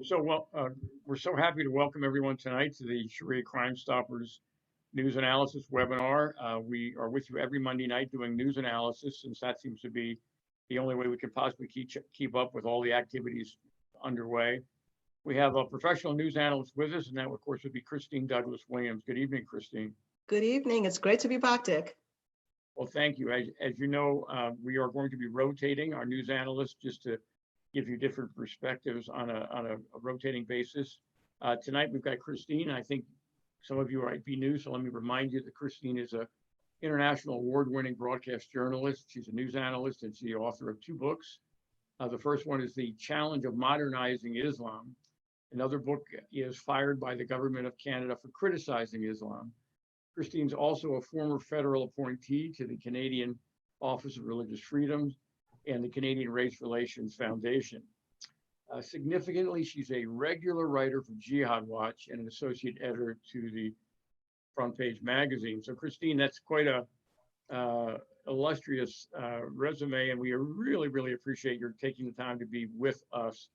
So well, we're so happy to welcome everyone tonight to the Sharia Crime Stoppers news analysis webinar. We are with you every Monday night doing news analysis, since that seems to be the only way we can possibly keep up with all the activities underway. We have a professional news analyst with us, and that, of course, would be Christine Douglas Williams. Good evening, Christine. Good evening. It's great to be back, Dick. Well, thank you. As you know, we are going to be rotating our news analysts just to give you different perspectives on a rotating basis. Tonight we've got Christine. I think some of you might be new, so let me remind you that Christine is an international award-winning broadcast journalist. She's a news analyst and she's the author of two books. The first one is The Challenge of Modernizing Islam. Another book is Fired by the Government of Canada for Criticizing Islam. Christine's also a former federal appointee to the Canadian Office of Religious Freedoms and the Canadian Race Relations Foundation. Significantly, she's a regular writer for Jihad Watch and an associate editor to the Front Page magazine. So Christine, that's quite a illustrious resume, and we really appreciate your taking the time to be with us.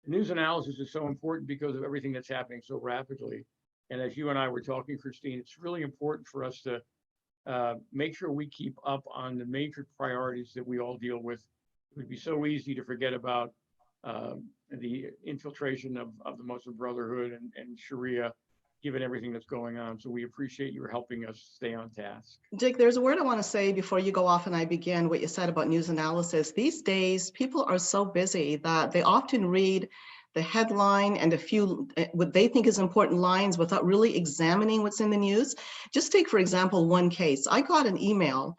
News analysis is so important because of everything that's happening so rapidly. And as you and I were talking, Christine, it's really important for us to make sure we keep up on the major priorities that we all deal with. It would be so easy to forget about the infiltration of the Muslim Brotherhood and Sharia, given everything that's going on. So we appreciate you helping us stay on task. Dick, there's a word I want to say before you go off and I begin what you said about news analysis. These days, people are so busy that they often read the headline and a few what they think is important lines without really examining what's in the news. Just take, for example, one case. I got an email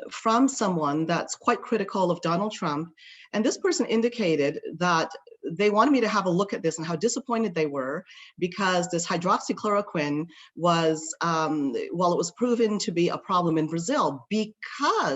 from someone that's quite critical of Donald Trump, and this person indicated that they wanted me to have a look at this and how disappointed they were because this hydroxychloroquine was, it was proven to be a problem in Brazil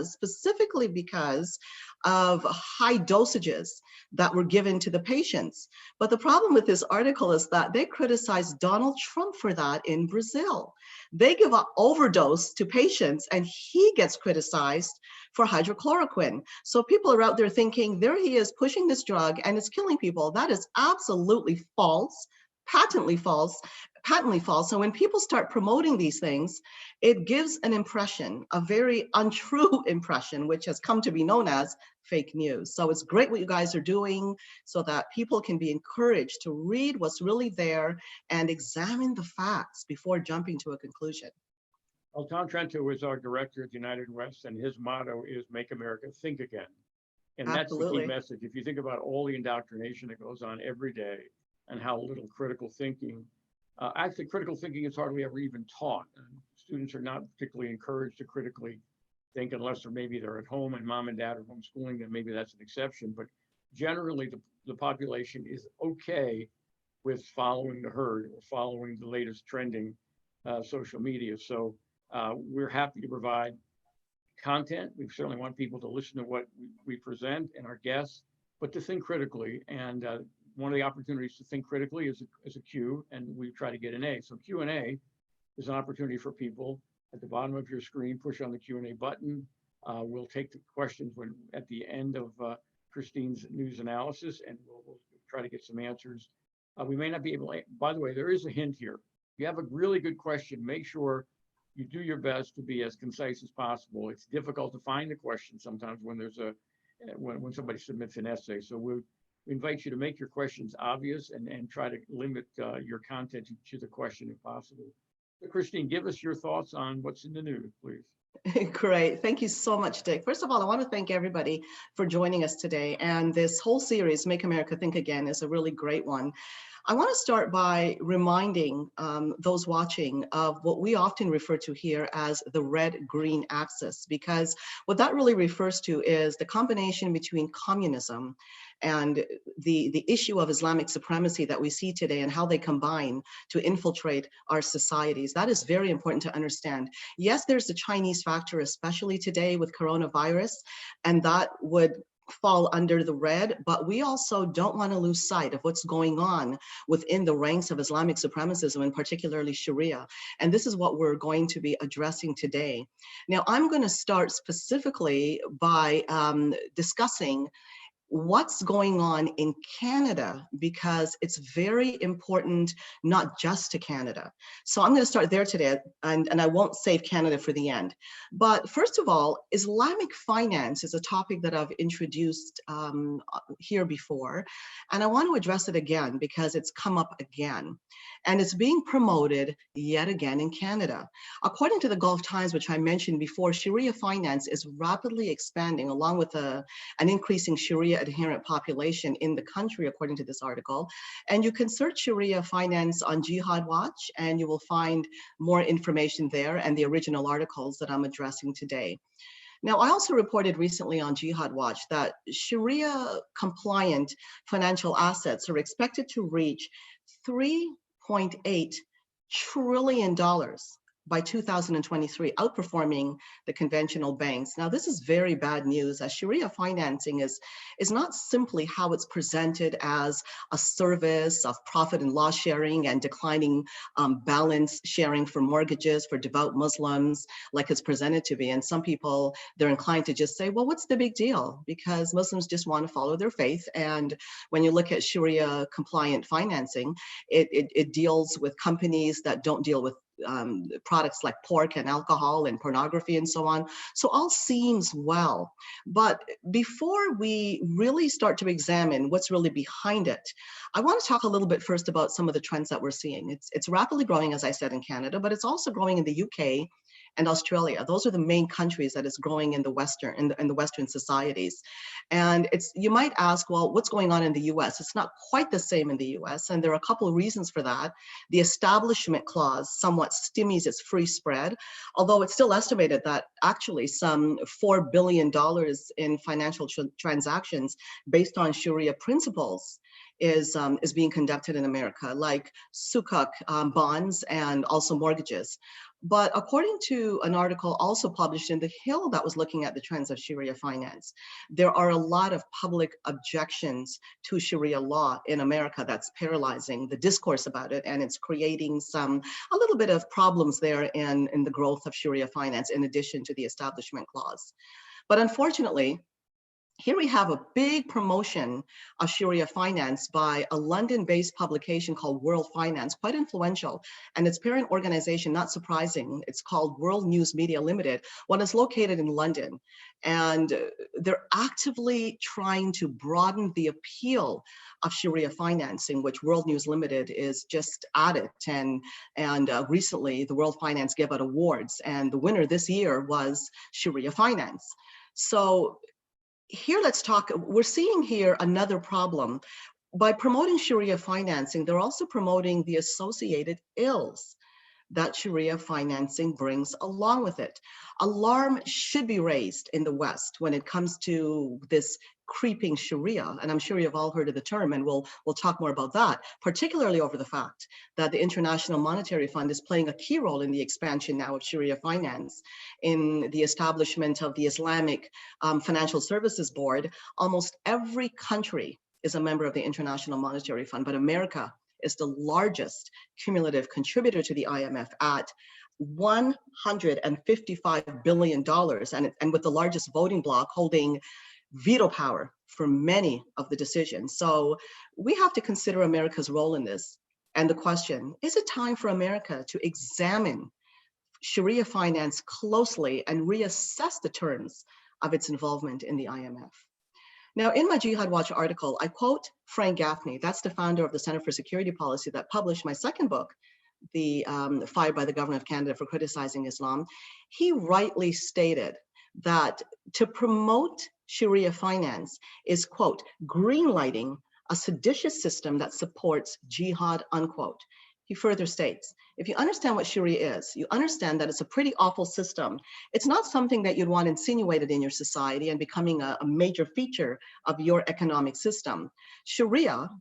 specifically because of high dosages that were given to the patients. But the problem with this article is that they criticize Donald Trump for that in Brazil. They give an overdose to patients and he gets criticized for hydrochloroquine. So people are out there thinking, there he is pushing this drug and it's killing people. That is absolutely false, patently false. So when people start promoting these things, it gives an impression, a very untrue impression, which has come to be known as fake news. So it's great what you guys are doing so that people can be encouraged to read what's really there and examine the facts before jumping to a conclusion. Well, Tom Trento is our director at United West, and his motto is Make America Think Again. And that's the key message. If you think about all the indoctrination that goes on every day and how little critical thinking, actually critical thinking is hardly ever even taught. Students are not particularly encouraged to critically think unless they're at home and mom and dad are homeschooling them. Maybe that's an exception, but generally the population is okay with following the herd or following the latest trending social media. So we're happy to provide content. We certainly want people to listen to what we present and our guests, but to think critically. And one of the opportunities to think critically is a Q, and we try to get an A. So Q&A is an opportunity for people. At the bottom of your screen, push on the Q&A button. We'll take the questions at the end of Christine's news analysis, and we'll try to get some answers. We may not be able to, by the way, there is a hint here. If you have a really good question, make sure you do your best to be as concise as possible. It's difficult to find the question sometimes when when somebody submits an essay. So we invite you to make your questions obvious and try to limit your content to the question if possible. So Christine, give us your thoughts on what's in the news, please. Great. Thank you so much, Dick. First of all, I want to thank everybody for joining us today. And this whole series, Make America Think Again, is a really great one. I want to start by reminding those watching of what we often refer to here as the red-green axis, because what that really refers to is the combination between communism and the issue of Islamic supremacy that we see today and how they combine to infiltrate our societies. That is very important to understand. Yes, there's the Chinese factor, especially today with coronavirus, and that would fall under the red, but we also don't want to lose sight of what's going on within the ranks of Islamic supremacism and particularly Sharia. And this is what we're going to be addressing today. Now, I'm going to start specifically by discussing what's going on in Canada, because it's very important, not just to Canada. So I'm going to start there today, and I won't save Canada for the end. But first of all, Islamic finance is a topic that I've introduced here before, and I want to address it again because it's come up again, and it's being promoted yet again in Canada. According to the Gulf Times, which I mentioned before, Sharia finance is rapidly expanding along with an increasing Sharia adherent population in the country, according to this article. And you can search Sharia finance on Jihad Watch, and you will find more information there and the original articles that I'm addressing today. Now, I also reported recently on Jihad Watch that Sharia compliant financial assets are expected to reach $3.8 trillion by 2023, outperforming the conventional banks. Now, this is very bad news, as Sharia financing is not simply how it's presented as a service of profit and loss sharing and declining balance sharing for mortgages for devout Muslims, like it's presented to be. And some people, they're inclined to just say, well, what's the big deal? Because Muslims just want to follow their faith. And when you look at Sharia compliant financing, it deals with companies that don't deal with products like pork and alcohol and pornography and so on. So all seems well. But before we really start to examine what's really behind it, I want to talk a little bit first about some of the trends that we're seeing. It's rapidly growing, as I said, in Canada, but it's also growing in the UK and Australia. Those are the main countries that is growing in the Western societies. And you might ask, well, what's going on in the US? It's not quite the same in the US, and there are a couple of reasons for that. The Establishment Clause somewhat stymies its free spread, although it's still estimated that actually some $4 billion in financial transactions based on Sharia principles is being conducted in America, like sukuk bonds and also mortgages. But according to an article also published in The Hill that was looking at the trends of Sharia finance, there are a lot of public objections to Sharia law in America that's paralyzing the discourse about it, and it's creating a little bit of problems there in the growth of Sharia finance, in addition to the Establishment Clause. But unfortunately, here we have a big promotion of Sharia finance by a London-based publication called World Finance, quite influential. And its parent organization, not surprising, it's called World News Media Limited, one is located in London. And they're actively trying to broaden the appeal of Sharia financing, which World News Limited is just at it. And recently, the World Finance gave out awards, and the winner this year was Sharia finance. So here, let's talk, we're seeing here another problem. By promoting Sharia financing, they're also promoting the associated ills that Sharia financing brings along with it. Alarm should be raised in the West when it comes to this creeping Sharia, and I'm sure you've all heard of the term, and we'll talk more about that, particularly over the fact that the International Monetary Fund is playing a key role in the expansion now of Sharia finance. In the establishment of the Islamic Financial Services Board, almost every country is a member of the International Monetary Fund, but America is the largest cumulative contributor to the IMF at $155 billion, and with the largest voting bloc holding veto power for many of the decisions. So we have to consider America's role in this. And the question, is it time for America to examine Sharia finance closely and reassess the terms of its involvement in the IMF? Now, in my Jihad Watch article, I quote Frank Gaffney, that's the founder of the Center for Security Policy that published my second book, Fired by the Government of Canada for Criticizing Islam. He rightly stated that to promote Sharia finance is, quote, greenlighting a seditious system that supports jihad, unquote. He further states, if you understand what Sharia is, you understand that it's a pretty awful system. It's not something that you'd want insinuated in your society and becoming a major feature of your economic system. Sharia,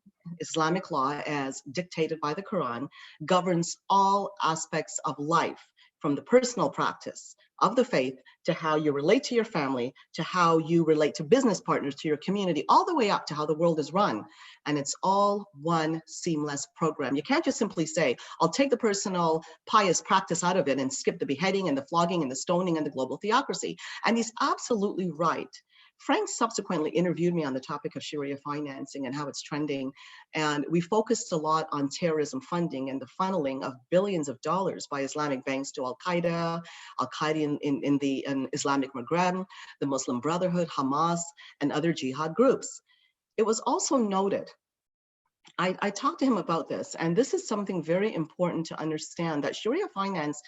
Islamic law as dictated by the Quran, governs all aspects of life, from the personal practice of the faith to how you relate to your family, to how you relate to business partners, to your community, all the way up to how the world is run. And it's all one seamless program. You can't just simply say, I'll take the personal pious practice out of it and skip the beheading and the flogging and the stoning and the global theocracy. And he's absolutely right. Frank subsequently interviewed me on the topic of Sharia financing and how it's trending. And we focused a lot on terrorism funding and the funneling of billions of dollars by Islamic banks to Al-Qaeda in the Islamic Maghreb, the Muslim Brotherhood, Hamas, and other jihad groups. It was also noted, I talked to him about this, and this is something very important to understand, that Sharia finance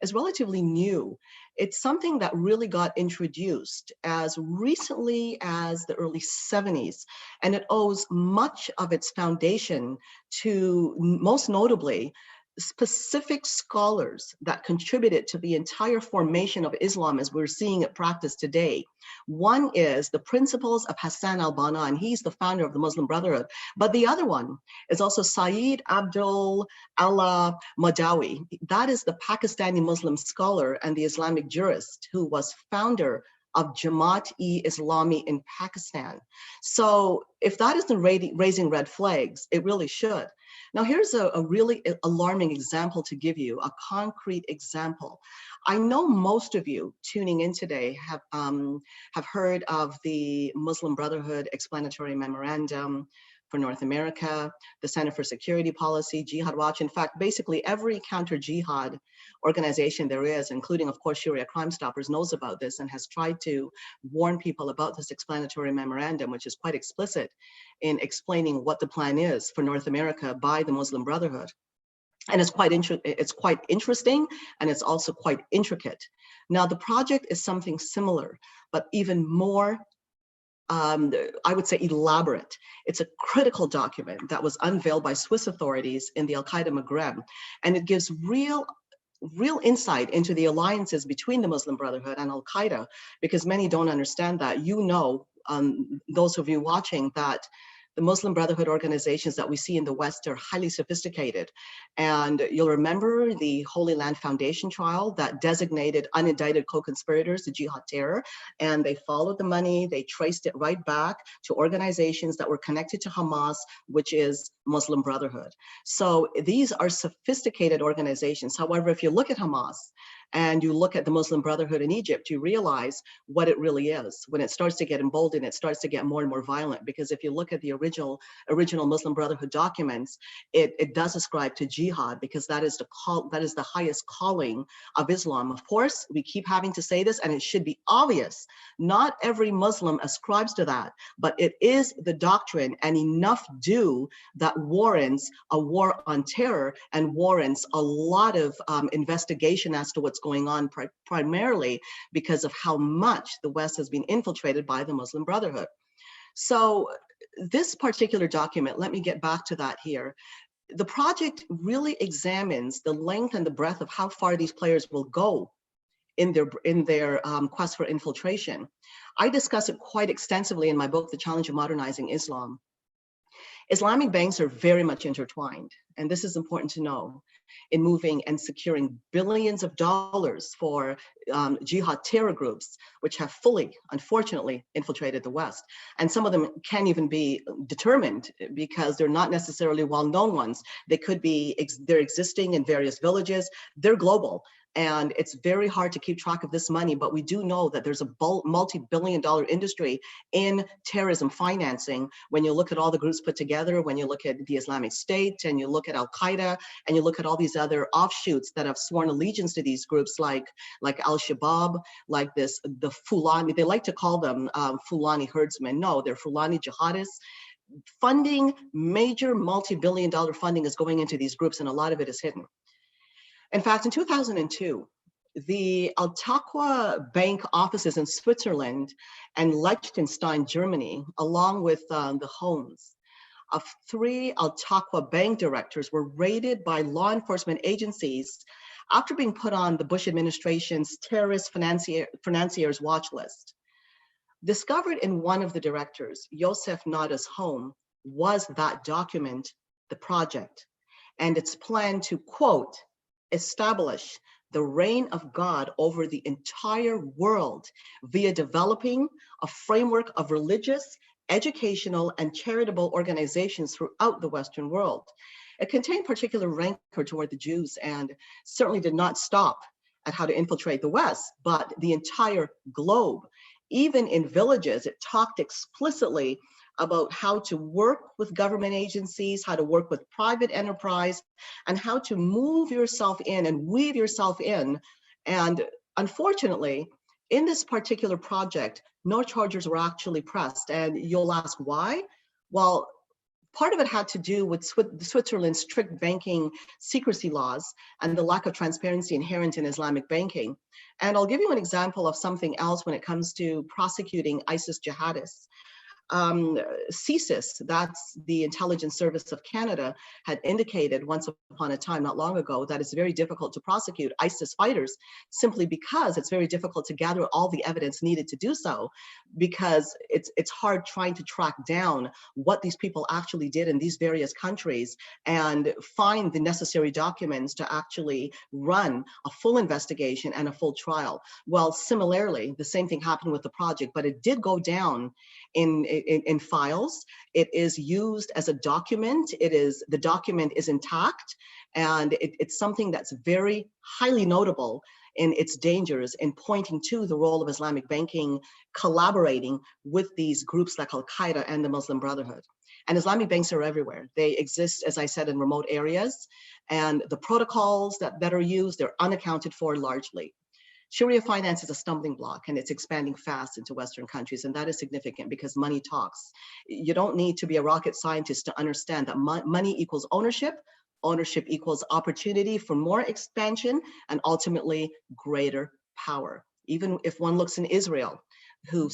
is relatively new. It's something that really got introduced as recently as the early 70s, and it owes much of its foundation to, most notably, specific scholars that contributed to the entire formation of Islam as we're seeing it practiced today. One is the principles of Hassan al-Banna, and he's the founder of the Muslim Brotherhood. But the other one is also Sayyid Abdul Allah Madawi. That is the Pakistani Muslim scholar and the Islamic jurist who was founder of Jamaat-e-Islami in Pakistan. So if that isn't raising red flags, it really should. Now, here's a really alarming example to give you, a concrete example. I know most of you tuning in today have heard of the Muslim Brotherhood Explanatory Memorandum for North America, the Center for Security Policy, Jihad Watch. In fact, basically every counter-jihad organization there is, including, of course, Sharia Crime Stoppers, knows about this and has tried to warn people about this explanatory memorandum, which is quite explicit in explaining what the plan is for North America by the Muslim Brotherhood. And it's quite interesting, and it's also quite intricate. Now, the project is something similar, but even more I would say elaborate. It's a critical document that was unveiled by Swiss authorities in the Al-Qaeda Maghreb, and it gives real insight into the alliances between the Muslim Brotherhood and Al-Qaeda, because many don't understand that. You know, those of you watching, that the Muslim Brotherhood organizations that we see in the West are highly sophisticated. And you'll remember the Holy Land Foundation trial that designated unindicted co-conspirators to jihad terror. And they followed the money, they traced it right back to organizations that were connected to Hamas, which is Muslim Brotherhood. So these are sophisticated organizations. However, if you look at Hamas and you look at the Muslim Brotherhood in Egypt, you realize what it really is. When it starts to get emboldened, it starts to get more and more violent, because if you look at the original Muslim Brotherhood documents, it does ascribe to jihad, because that is the highest calling of Islam. Of course, we keep having to say this, and it should be obvious. Not every Muslim ascribes to that, but it is the doctrine, and enough do that warrants a war on terror and warrants a lot of investigation as to what's going on, primarily because of how much the West has been infiltrated by the Muslim Brotherhood. So this particular document, let me get back to that here. The project really examines the length and the breadth of how far these players will go in their quest for infiltration. I discuss it quite extensively in my book, The Challenge of Modernizing Islam. Islamic banks are very much intertwined, and this is important to know, in moving and securing billions of dollars for jihad terror groups, which have fully, unfortunately, infiltrated the West. And some of them can't even be determined because they're not necessarily well-known ones. They could be, they're existing in various villages, they're global. And it's very hard to keep track of this money, but we do know that there's a multi-billion-dollar industry in terrorism financing. When you look at all the groups put together, when you look at the Islamic State, and you look at Al-Qaeda, and you look at all these other offshoots that have sworn allegiance to these groups, like Al-Shabaab, like the Fulani, they like to call them Fulani herdsmen. No, they're Fulani jihadists. Funding, major multi-billion-dollar funding is going into these groups, and a lot of it is hidden. In fact, in 2002, the Al-Taqwa Bank offices in Switzerland and Liechtenstein, Germany, along with the homes of 3 Al-Taqwa bank directors, were raided by law enforcement agencies after being put on the Bush administration's terrorist financiers watch list. Discovered in one of the directors, Yosef Nada's home, was that document, the project, and its plan to, quote, establish the reign of God over the entire world via developing a framework of religious, educational, and charitable organizations throughout the Western world. It contained particular rancor toward the Jews and certainly did not stop at how to infiltrate the West, but the entire globe. Even in villages, it talked explicitly about how to work with government agencies, how to work with private enterprise, and how to move yourself in and weave yourself in. And unfortunately, in this particular project, no charges were actually pressed. And you'll ask why? Well, part of it had to do with Switzerland's strict banking secrecy laws and the lack of transparency inherent in Islamic banking. And I'll give you an example of something else when it comes to prosecuting ISIS jihadists. CSIS, that's the Intelligence Service of Canada, had indicated once upon a time, not long ago, that it's very difficult to prosecute ISIS fighters simply because it's very difficult to gather all the evidence needed to do so, because it's hard trying to track down what these people actually did in these various countries and find the necessary documents to actually run a full investigation and a full trial. Well, similarly, the same thing happened with the project, but it did go down in files. It is used as a document. The document is intact, and it's something that's very highly notable in its dangers in pointing to the role of Islamic banking collaborating with these groups like Al-Qaeda and the Muslim Brotherhood. And Islamic banks are everywhere. They exist, as I said, in remote areas, and the protocols that are used, they're unaccounted for largely. Sharia finance is a stumbling block, and it's expanding fast into Western countries, and that is significant because money talks. You don't need to be a rocket scientist to understand that money equals ownership, ownership equals opportunity for more expansion, and ultimately greater power. Even if one looks in Israel, who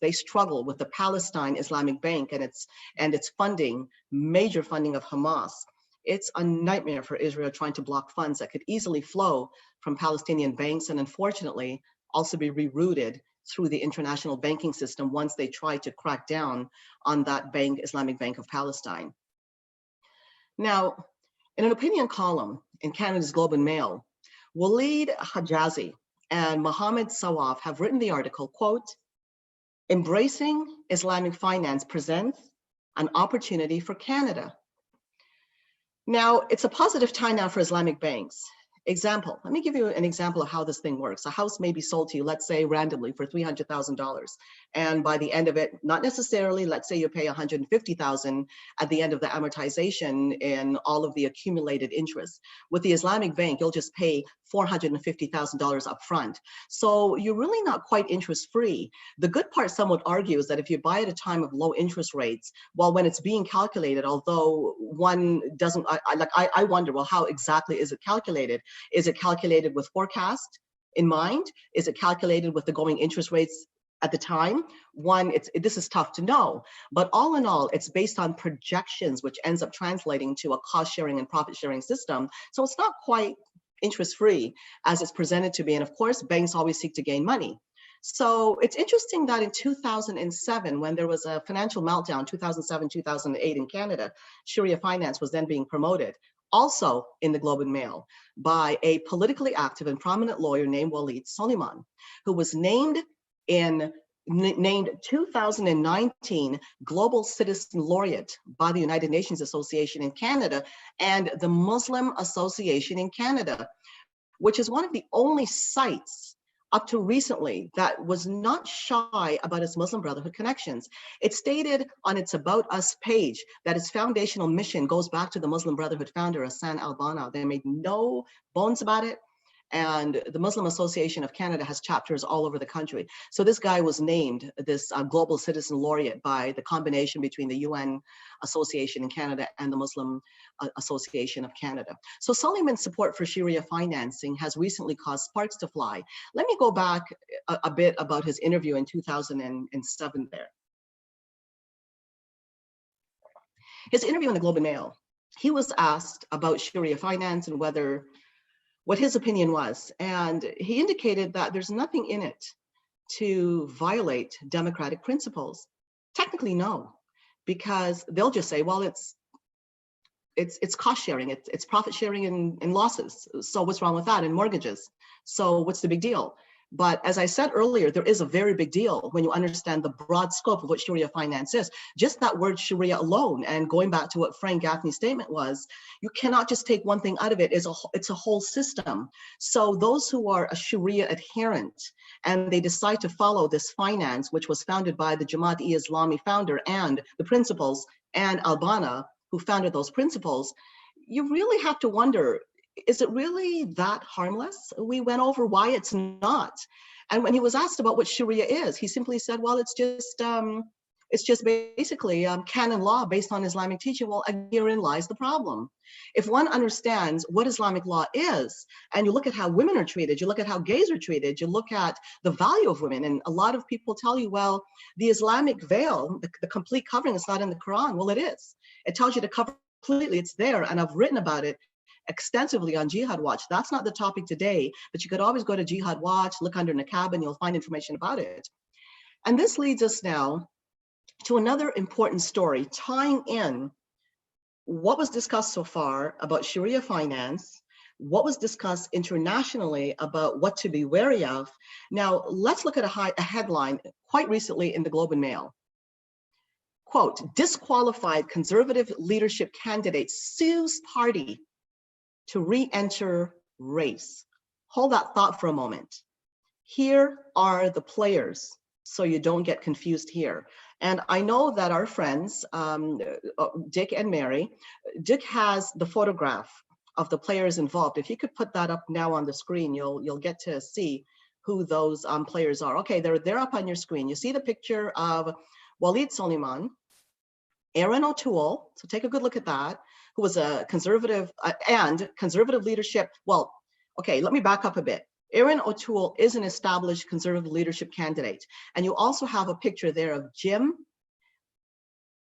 they struggle with the Palestine Islamic Bank and its funding, major funding of Hamas. It's a nightmare for Israel trying to block funds that could easily flow from Palestinian banks and unfortunately also be rerouted through the international banking system once they try to crack down on that bank, Islamic Bank of Palestine. Now, in an opinion column in Canada's Globe and Mail, Waleed Hajazi and Mohammed Sawaf have written the article, quote, "Embracing Islamic Finance presents an opportunity for Canada." Now, it's a positive time now for Islamic banks. Example, let me give you an example of how this thing works. A house may be sold to you, let's say randomly, for $300,000. And by the end of it, not necessarily, let's say you pay $150,000 at the end of the amortization and all of the accumulated interest. With the Islamic bank, you'll just pay $450,000 up front. So you're really not quite interest-free. The good part, some would argue, is that if you buy at a time of low interest rates, well, when it's being calculated, although one doesn't, I wonder, well, how exactly is it calculated? Is it calculated with forecast in mind? Is it calculated with the going interest rates at the time? This is tough to know, but all in all, it's based on projections, which ends up translating to a cost sharing and profit sharing system. So it's not quite interest-free as it's presented to be. And of course, banks always seek to gain money. So it's interesting that in 2007, when there was a financial meltdown, 2007, 2008 in Canada, Sharia finance was then being promoted, also in the Globe and Mail, by a politically active and prominent lawyer named Waleed Suleiman, who was named 2019 Global Citizen Laureate by the United Nations Association in Canada and the Muslim Association in Canada, which is one of the only sites up to recently that was not shy about its Muslim Brotherhood connections. It stated on its About Us page that its foundational mission goes back to the Muslim Brotherhood founder, Hassan al-Banna. They made no bones about it. And the Muslim Association of Canada has chapters all over the country. So this guy was named this Global Citizen Laureate by the combination between the UN Association in Canada and the Muslim Association of Canada. So Suleiman's support for Sharia financing has recently caused sparks to fly. Let me go back a bit about his interview in 2007 there. His interview in the Globe and Mail, he was asked about Sharia finance and what his opinion was. And he indicated that there's nothing in it to violate democratic principles. Technically, no, because they'll just say, well, it's cost sharing, it's profit sharing in losses. So what's wrong with that? In mortgages. So what's the big deal? But as I said earlier, there is a very big deal when you understand the broad scope of what Sharia finance is. Just that word Sharia alone, and going back to what Frank Gaffney's statement was, you cannot just take one thing out of it. It's a whole system. So those who are a Sharia adherent and they decide to follow this finance, which was founded by the Jamaat-e-Islami founder and the principals, and Al-Banna, who founded those principles, you really have to wonder, is it really that harmless? We went over why it's not. And when he was asked about what Sharia is, he simply said, well, it's just basically canon law based on Islamic teaching. Well, herein lies the problem. If one understands what Islamic law is, and you look at how women are treated, you look at how gays are treated, you look at the value of women, and a lot of people tell you, well, the Islamic veil, the complete covering is not in the Quran. Well, it is. It tells you to cover completely. It's there, and I've written about it extensively on Jihad Watch. That's not the topic today, but you could always go to Jihad Watch, look under Niqab, and you'll find information about it. And this leads us now to another important story, tying in what was discussed so far about Sharia finance, what was discussed internationally about what to be wary of. Now, let's look at a headline quite recently in the Globe and Mail. Quote, disqualified conservative leadership candidate sues party to re-enter race. Hold that thought for a moment. Here are the players, so you don't get confused here. And I know that our friends, Dick and Mary, Dick has the photograph of the players involved. If you could put that up now on the screen, you'll get to see who those players are. Okay, they're up on your screen. You see the picture of Walid Suleiman, Aaron O'Toole, so take a good look at that, who was a conservative and conservative leadership. Well, okay, let me back up a bit. Aaron O'Toole is an established conservative leadership candidate. And you also have a picture there of Jim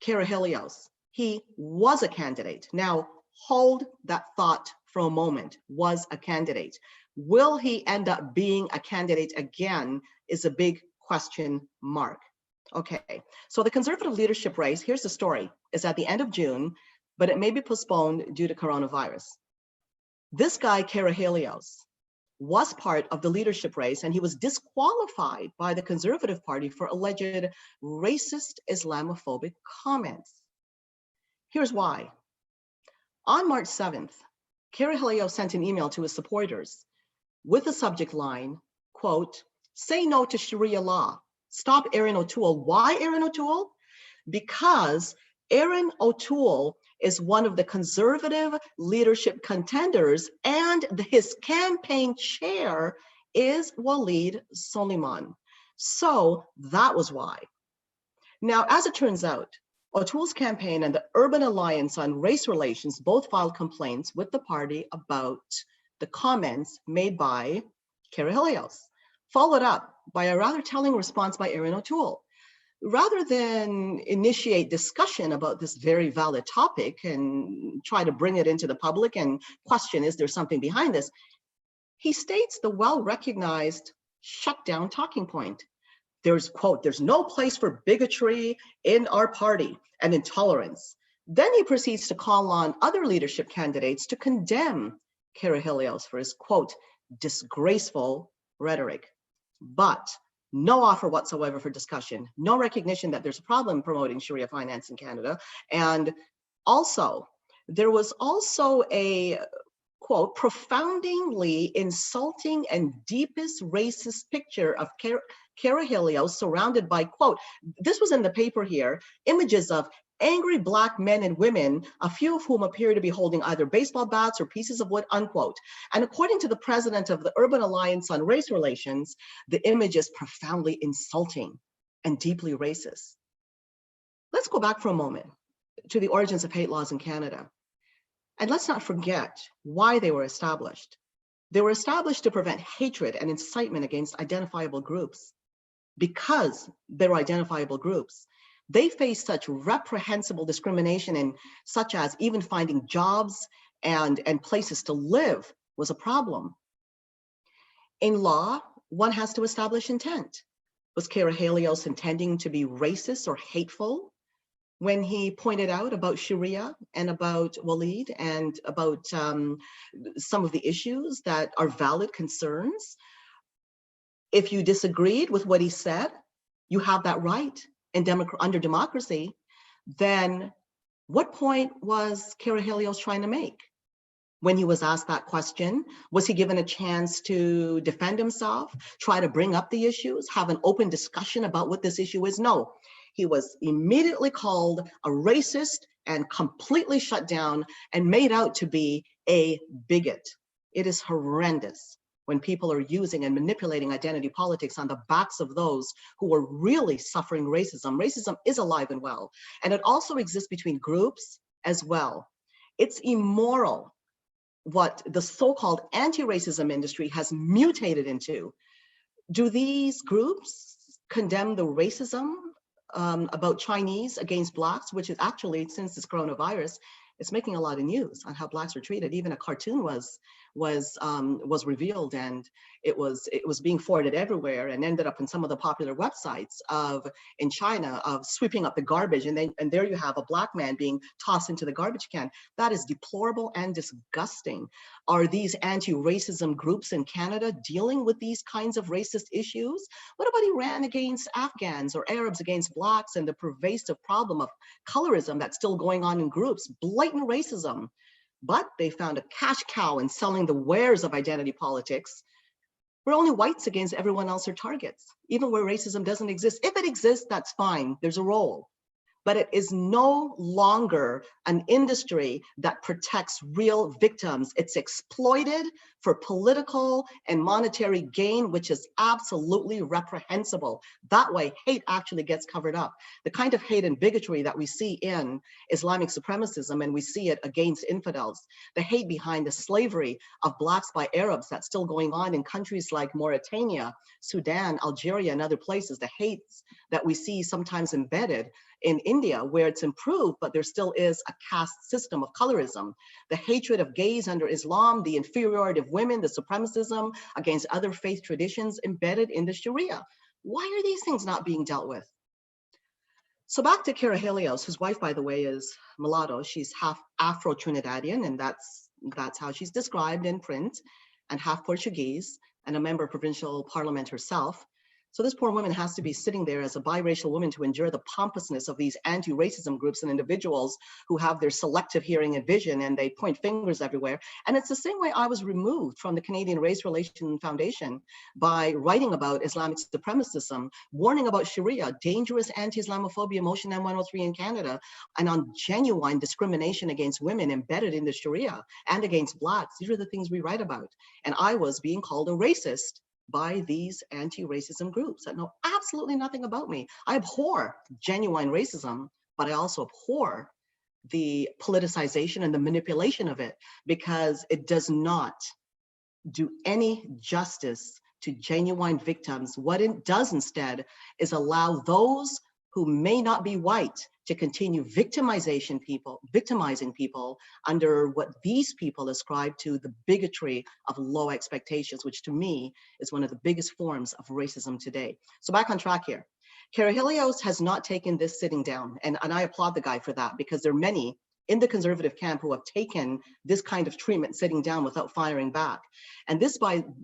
Karahelios. He was a candidate. Now, hold that thought for a moment, was a candidate. Will he end up being a candidate again is a big question mark. Okay, so the conservative leadership race, here's the story, is at the end of June, but it may be postponed due to coronavirus. This guy, Karahelios, was part of the leadership race, and he was disqualified by the Conservative Party for alleged racist Islamophobic comments. Here's why. On March 7th, Karahelios sent an email to his supporters with the subject line, quote, say no to Sharia law. Stop Aaron O'Toole. Why Aaron O'Toole? Because Aaron O'Toole is one of the conservative leadership contenders, and his campaign chair is Walid Suleiman. So that was why. Now, as it turns out, O'Toole's campaign and the Urban Alliance on Race Relations both filed complaints with the party about the comments made by Karahelios, followed up by a rather telling response by Aaron O'Toole. Rather than initiate discussion about this very valid topic and try to bring it into the public and question, is there something behind this? He states the well-recognized shutdown talking point. There's, quote, there's no place for bigotry in our party and intolerance. Then he proceeds to call on other leadership candidates to condemn Karahelios for his, quote, disgraceful rhetoric. But no offer whatsoever for discussion, no recognition that there's a problem promoting Sharia finance in Canada. And also, there was also a, quote, profoundly insulting and deepest racist picture of Karahelios surrounded by, quote, this was in the paper here, images of angry Black men and women, a few of whom appear to be holding either baseball bats or pieces of wood, unquote. And according to the president of the Urban Alliance on Race Relations, the image is profoundly insulting and deeply racist. Let's go back for a moment to the origins of hate laws in Canada. And let's not forget why they were established. They were established to prevent hatred and incitement against identifiable groups. Because they were identifiable groups, they face such reprehensible discrimination, in such as even finding jobs and places to live was a problem. In law, one has to establish intent. Was Karahelios intending to be racist or hateful when he pointed out about Sharia and about Walid and about some of the issues that are valid concerns? If you disagreed with what he said, you have that right under democracy. Then what point was Karahalios trying to make? When he was asked that question, was he given a chance to defend himself, try to bring up the issues, have an open discussion about what this issue is? No, he was immediately called a racist and completely shut down and made out to be a bigot. It is horrendous when people are using and manipulating identity politics on the backs of those who are really suffering racism. Racism is alive and well, and it also exists between groups as well. It's immoral what the so-called anti-racism industry has mutated into. Do these groups condemn the racism about Chinese against Blacks, which is actually, since this coronavirus, it's making a lot of news on how Blacks are treated. Even a cartoon was revealed, and it was being forwarded everywhere and ended up in some of the popular websites in China of sweeping up the garbage, and there you have a Black man being tossed into the garbage can. That is deplorable and disgusting. Are these anti-racism groups in Canada dealing with these kinds of racist issues? What about Iran against Afghans or Arabs against Blacks and the pervasive problem of colorism that's still going on in groups? Blatant racism. But they found a cash cow in selling the wares of identity politics, where only whites against everyone else are targets, even where racism doesn't exist. If it exists, that's fine, there's a role. But it is no longer an industry that protects real victims. It's exploited for political and monetary gain, which is absolutely reprehensible. That way, hate actually gets covered up. The kind of hate and bigotry that we see in Islamic supremacism, and we see it against infidels, the hate behind the slavery of Blacks by Arabs that's still going on in countries like Mauritania, Sudan, Algeria, and other places, the hates that we see sometimes embedded in India, where it's improved, but there still is a caste system of colorism. The hatred of gays under Islam, the inferiority of women, the supremacism against other faith traditions embedded in the Sharia. Why are these things not being dealt with? So back to Karahalios, whose wife, by the way, is mulatto. She's half Afro-Trinidadian, and that's how she's described in print, and half Portuguese, and a member of provincial parliament herself. So this poor woman has to be sitting there as a biracial woman to endure the pompousness of these anti-racism groups and individuals who have their selective hearing and vision, and they point fingers everywhere. And it's the same way I was removed from the Canadian Race Relations Foundation by writing about Islamic supremacism, warning about Sharia, dangerous anti-Islamophobia motion M103 in Canada, and on genuine discrimination against women embedded in the Sharia and against Blacks. These are the things we write about. And I was being called a racist by these anti-racism groups that know absolutely nothing about me. I abhor genuine racism, but I also abhor the politicization and the manipulation of it, because it does not do any justice to genuine victims. What it does instead is allow those who may not be white to continue victimizing people under what these people ascribe to the bigotry of low expectations, which to me is one of the biggest forms of racism today. So back on track here. Karahalios has not taken this sitting down, and I applaud the guy for that, because there are many in the conservative camp who have taken this kind of treatment sitting down without firing back. And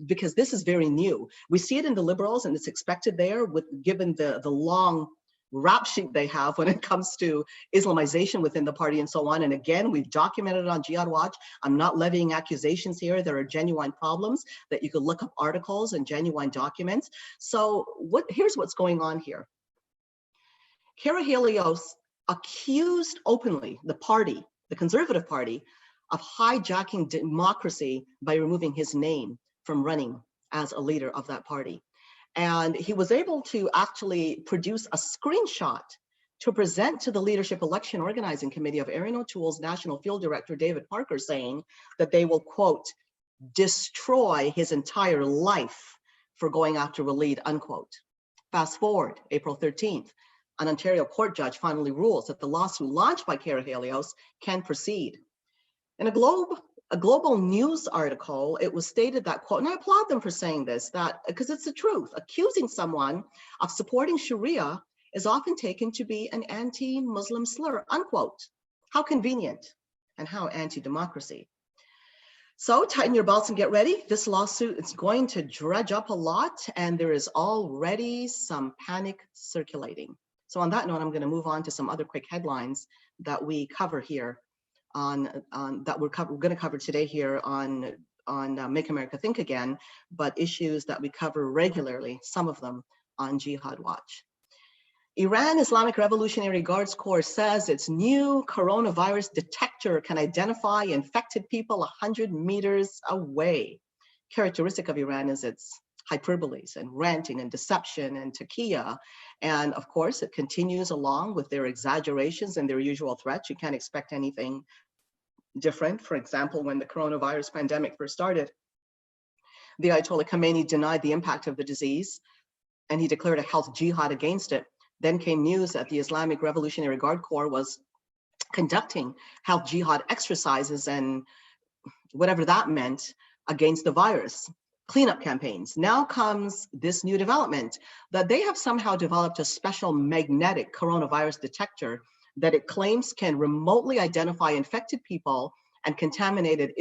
because this is very new. We see it in the Liberals, and it's expected there, given the long rap sheet they have when it comes to Islamization within the party and so on. And again, we've documented it on Jihad Watch. I'm not levying accusations here. There are genuine problems that you could look up articles and genuine documents. So here's what's going on here. Karahalios accused openly the party, the Conservative Party, of hijacking democracy by removing his name from running as a leader of that party. And he was able to actually produce a screenshot to present to the Leadership Election Organizing Committee of Erin O'Toole's National Field Director, David Parker, saying that they will, quote, destroy his entire life for going after Walid, unquote. Fast forward, April 13th, an Ontario court judge finally rules that the lawsuit launched by Karahalios can proceed. In a global news article, it was stated that, quote, and I applaud them for saying this, that because it's the truth, accusing someone of supporting Sharia is often taken to be an anti-Muslim slur, unquote. How convenient and how anti-democracy. So tighten your belts and get ready. This lawsuit is going to dredge up a lot, and there is already some panic circulating. So on that note, I'm going to move on to some other quick headlines that we cover here we're going to cover today here on Make America Think Again, but issues that we cover regularly, some of them on Jihad Watch. Iran Islamic Revolutionary Guards Corps says its new coronavirus detector can identify infected people 100 meters away. Characteristic of Iran is its hyperboles and ranting and deception and taqiyya. And of course, it continues along with their exaggerations and their usual threats. You can't expect anything different. For example, when the coronavirus pandemic first started, the Ayatollah Khamenei denied the impact of the disease, and he declared a health jihad against it. Then came news that the Islamic Revolutionary Guard Corps was conducting health jihad exercises and whatever that meant against the virus, cleanup campaigns. Now comes this new development that they have somehow developed a special magnetic coronavirus detector that it claims can remotely identify infected people and contaminated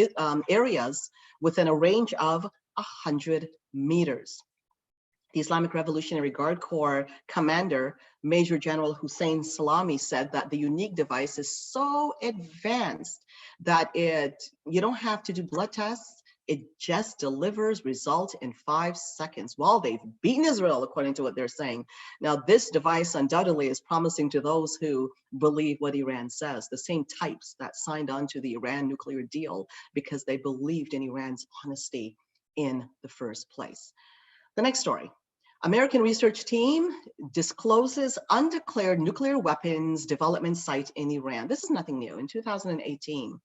areas within a range of 100 meters. The Islamic Revolutionary Guard Corps commander, Major General Hussein Salami, said that the unique device is so advanced that you don't have to do blood tests. It just delivers results in 5 seconds. Well, they've beaten Israel, according to what they're saying. Now, this device undoubtedly is promising to those who believe what Iran says, the same types that signed on to the Iran nuclear deal because they believed in Iran's honesty in the first place. The next story. American research team discloses undeclared nuclear weapons development site in Iran. This is nothing new. In 2018,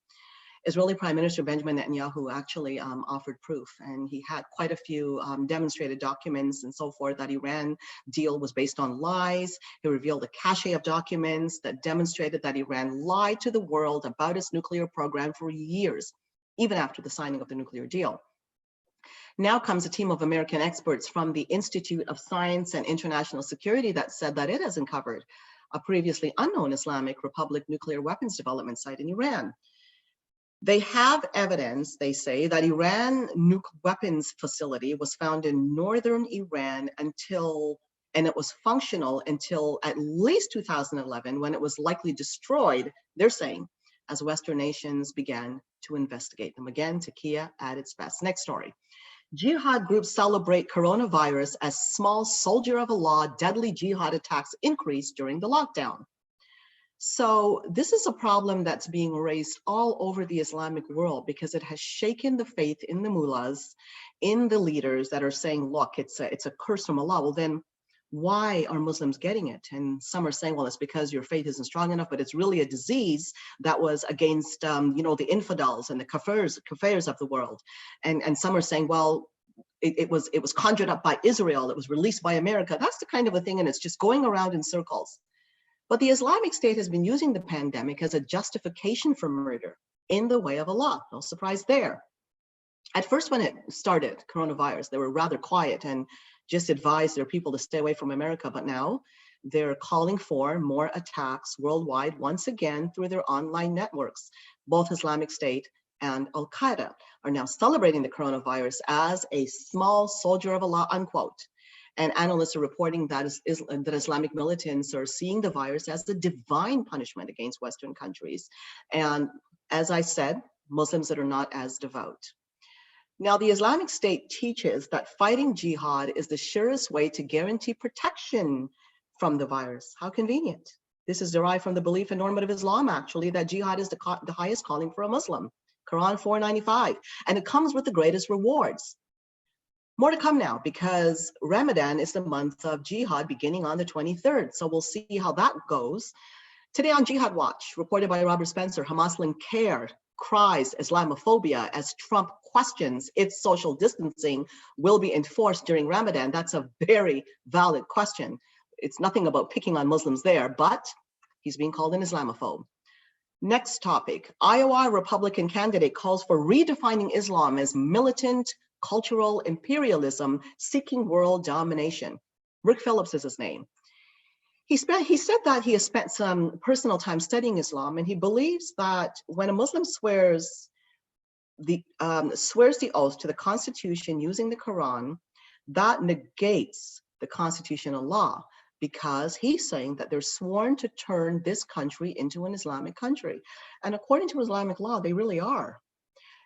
Israeli Prime Minister Benjamin Netanyahu actually offered proof, and he had quite a few demonstrated documents and so forth that Iran deal was based on lies. He revealed a cache of documents that demonstrated that Iran lied to the world about its nuclear program for years, even after the signing of the nuclear deal. Now comes a team of American experts from the Institute of Science and International Security that said that it has uncovered a previously unknown Islamic Republic nuclear weapons development site in Iran. They have evidence, they say, that Iran nuclear weapons facility was found in northern Iran and it was functional until at least 2011, when it was likely destroyed, they're saying, as Western nations began to investigate them. Again, taqiyya at its best. Next story. Jihad groups celebrate coronavirus as small soldier of Allah deadly jihad attacks increase during the lockdown. So this is a problem that's being raised all over the Islamic world because it has shaken the faith in the mullahs, in the leaders that are saying, look, it's a curse from Allah. Well, then why are Muslims getting it? And some are saying, well, it's because your faith isn't strong enough, but it's really a disease that was against, the infidels and the kafirs of the world. And some are saying, well, it was conjured up by Israel. It was released by America. That's the kind of a thing, and it's just going around in circles. But the Islamic State has been using the pandemic as a justification for murder in the way of Allah. No surprise there. At first, when it started, coronavirus, they were rather quiet and just advised their people to stay away from America. But now they're calling for more attacks worldwide, once again, through their online networks. Both Islamic State and Al-Qaeda are now celebrating the coronavirus as a small soldier of Allah, unquote. And analysts are reporting that Islamic militants are seeing the virus as a divine punishment against Western countries. And as I said, Muslims that are not as devout. Now, the Islamic State teaches that fighting jihad is the surest way to guarantee protection from the virus. How convenient. This is derived from the belief in normative Islam, actually, that jihad is the highest calling for a Muslim. Quran 495. And it comes with the greatest rewards. More to come now, because Ramadan is the month of jihad beginning on the 23rd. So we'll see how that goes. Today on Jihad Watch, reported by Robert Spencer, Hamas-linked CARE cries Islamophobia as Trump questions if social distancing will be enforced during Ramadan. That's a very valid question. It's nothing about picking on Muslims there, but he's being called an Islamophobe. Next topic, Iowa Republican candidate calls for redefining Islam as militant cultural imperialism seeking world domination. Rick Phillips is his name. He said that he has spent some personal time studying Islam, and he believes that when a Muslim swears swears the oath to the Constitution using the Quran, that negates the constitutional law, because he's saying that they're sworn to turn this country into an Islamic country. And according to Islamic law, they really are.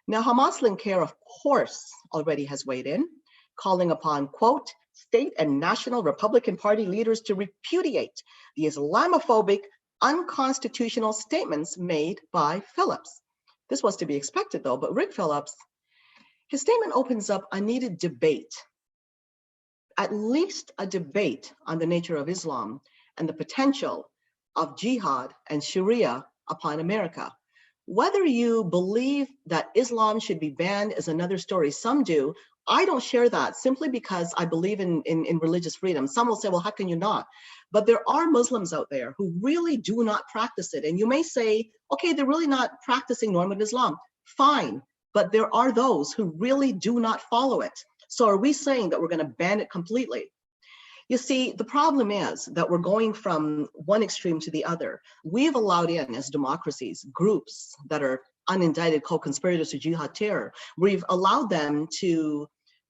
Now, Hamas Linker, of course, already has weighed in, calling upon, quote, state and national Republican Party leaders to repudiate the Islamophobic, unconstitutional statements made by Phillips. This was to be expected, though, but Rick Phillips, his statement opens up a needed debate, at least a debate on the nature of Islam and the potential of jihad and Sharia upon America. Whether you believe that Islam should be banned is another story. Some do. I don't share that simply because I believe in religious freedom. Some will say, well, how can you not? But there are Muslims out there who really do not practice it. And you may say, okay, they're really not practicing normative Islam. Fine. But there are those who really do not follow it. So are we saying that we're going to ban it completely? You see, the problem is that we're going from one extreme to the other. We've allowed in, as democracies, groups that are unindicted co-conspirators to jihad terror. We've allowed them to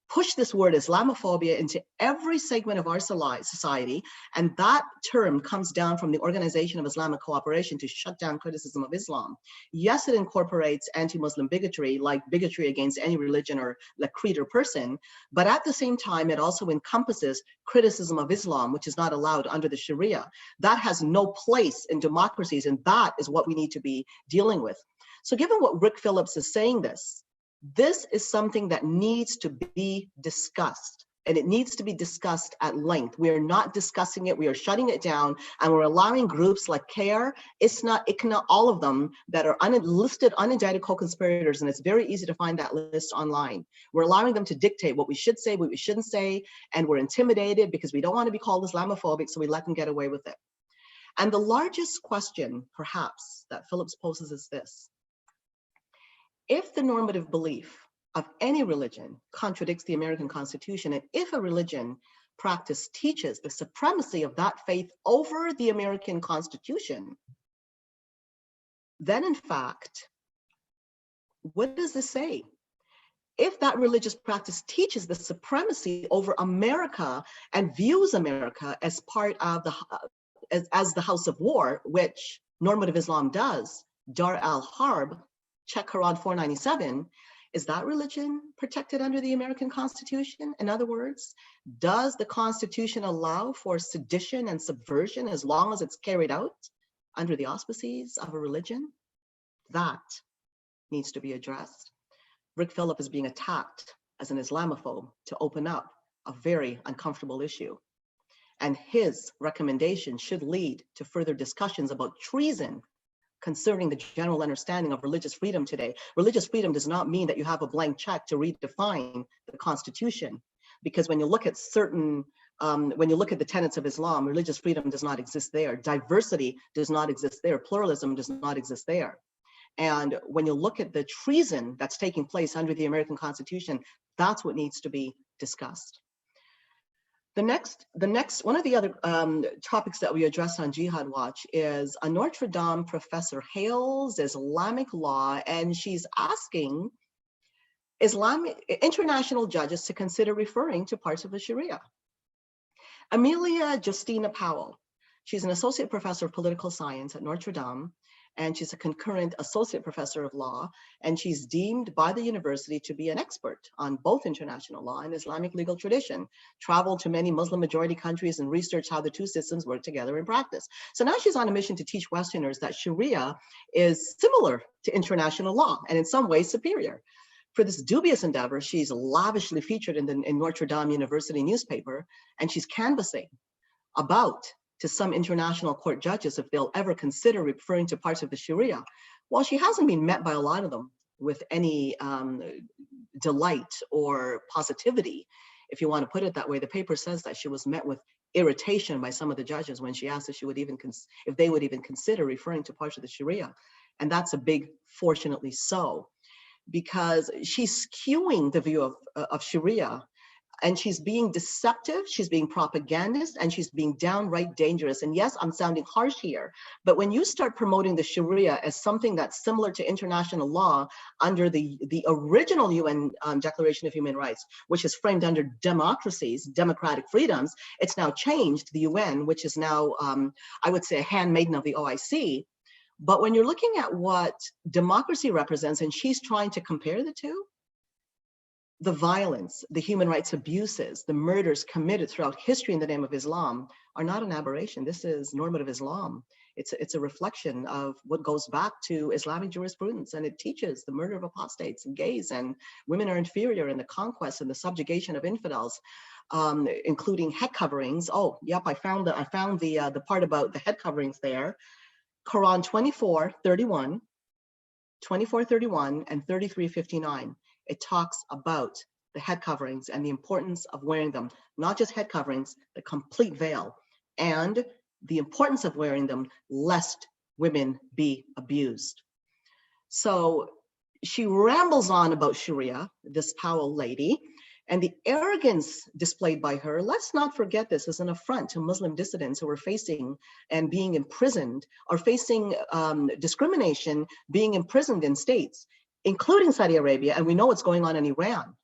push this word Islamophobia into every segment of our society, and that term comes down from the Organization of Islamic Cooperation to shut down criticism of Islam. Yes, it incorporates anti-Muslim bigotry, like bigotry against any religion or like creed or person, but at the same time, it also encompasses criticism of Islam, which is not allowed under the Sharia. That has no place in democracies, and that is what we need to be dealing with. So given what Rick Phillips is saying this is something that needs to be discussed, and it needs to be discussed at length. We are not discussing it, we are shutting it down, and we're allowing groups like CARE, ICNA, all of them that are listed unindicted co-conspirators, and it's very easy to find that list online. We're allowing them to dictate what we should say, what we shouldn't say, and we're intimidated because we don't want to be called Islamophobic, so we let them get away with it. And the largest question, perhaps, that Phillips poses is this: if the normative belief of any religion contradicts the American Constitution, and if a religion practice teaches the supremacy of that faith over the American Constitution, then in fact, what does this say? If that religious practice teaches the supremacy over America and views America as part of as the house of war, which normative Islam does, Dar al-Harb, check Quran 497, is that religion protected under the American Constitution? In other words, does the Constitution allow for sedition and subversion as long as it's carried out under the auspices of a religion? That needs to be addressed. Rick Phillips is being attacked as an Islamophobe to open up a very uncomfortable issue. And his recommendation should lead to further discussions about treason concerning the general understanding of religious freedom today. Religious freedom does not mean that you have a blank check to redefine the Constitution, because when you look at when you look at the tenets of Islam, religious freedom does not exist there. Diversity does not exist there. Pluralism does not exist there. And when you look at the treason that's taking place under the American Constitution, that's what needs to be discussed. The next one of the other topics that we address on Jihad Watch is a Notre Dame professor hails Islamic law, and she's asking international judges to consider referring to parts of the Sharia. Amelia Justina Powell, she's an associate professor of political science at Notre Dame, and she's a concurrent associate professor of law, and she's deemed by the university to be an expert on both international law and Islamic legal tradition, traveled to many Muslim majority countries and researched how the two systems work together in practice. So now she's on a mission to teach Westerners that Sharia is similar to international law and in some ways superior. For this dubious endeavor, she's lavishly featured in Notre Dame University newspaper, and she's canvassing to some international court judges if they'll ever consider referring to parts of the Sharia. Well, she hasn't been met by a lot of them with any delight or positivity, if you want to put it that way. The paper says that she was met with irritation by some of the judges when she asked if they would even consider referring to parts of the Sharia. And that's a big fortunately so, because she's skewing the view of Sharia And she's being deceptive, she's being propagandist, and she's being downright dangerous. And yes, I'm sounding harsh here, but when you start promoting the Sharia as something that's similar to international law under the original UN Declaration of Human Rights, which is framed under democracies, democratic freedoms, it's now changed, the UN, which is now, I would say, a handmaiden of the OIC. But when you're looking at what democracy represents, and she's trying to compare the two, the violence, the human rights abuses, the murders committed throughout history in the name of Islam are not an aberration. This is normative Islam. It's a reflection of what goes back to Islamic jurisprudence, and it teaches the murder of apostates and gays, and women are inferior in the conquest and the subjugation of infidels, including head coverings. Oh, yep, I found the part about the head coverings there. Quran 24:31, 24:31, and 33:59. It talks about the head coverings and the importance of wearing them, not just head coverings, the complete veil, and the importance of wearing them lest women be abused. So she rambles on about Sharia, this Powell lady, and the arrogance displayed by her. Let's not forget this as an affront to Muslim dissidents who are facing and being imprisoned, or facing discrimination, being imprisoned in states, including Saudi Arabia, and we know what's going on in Iran,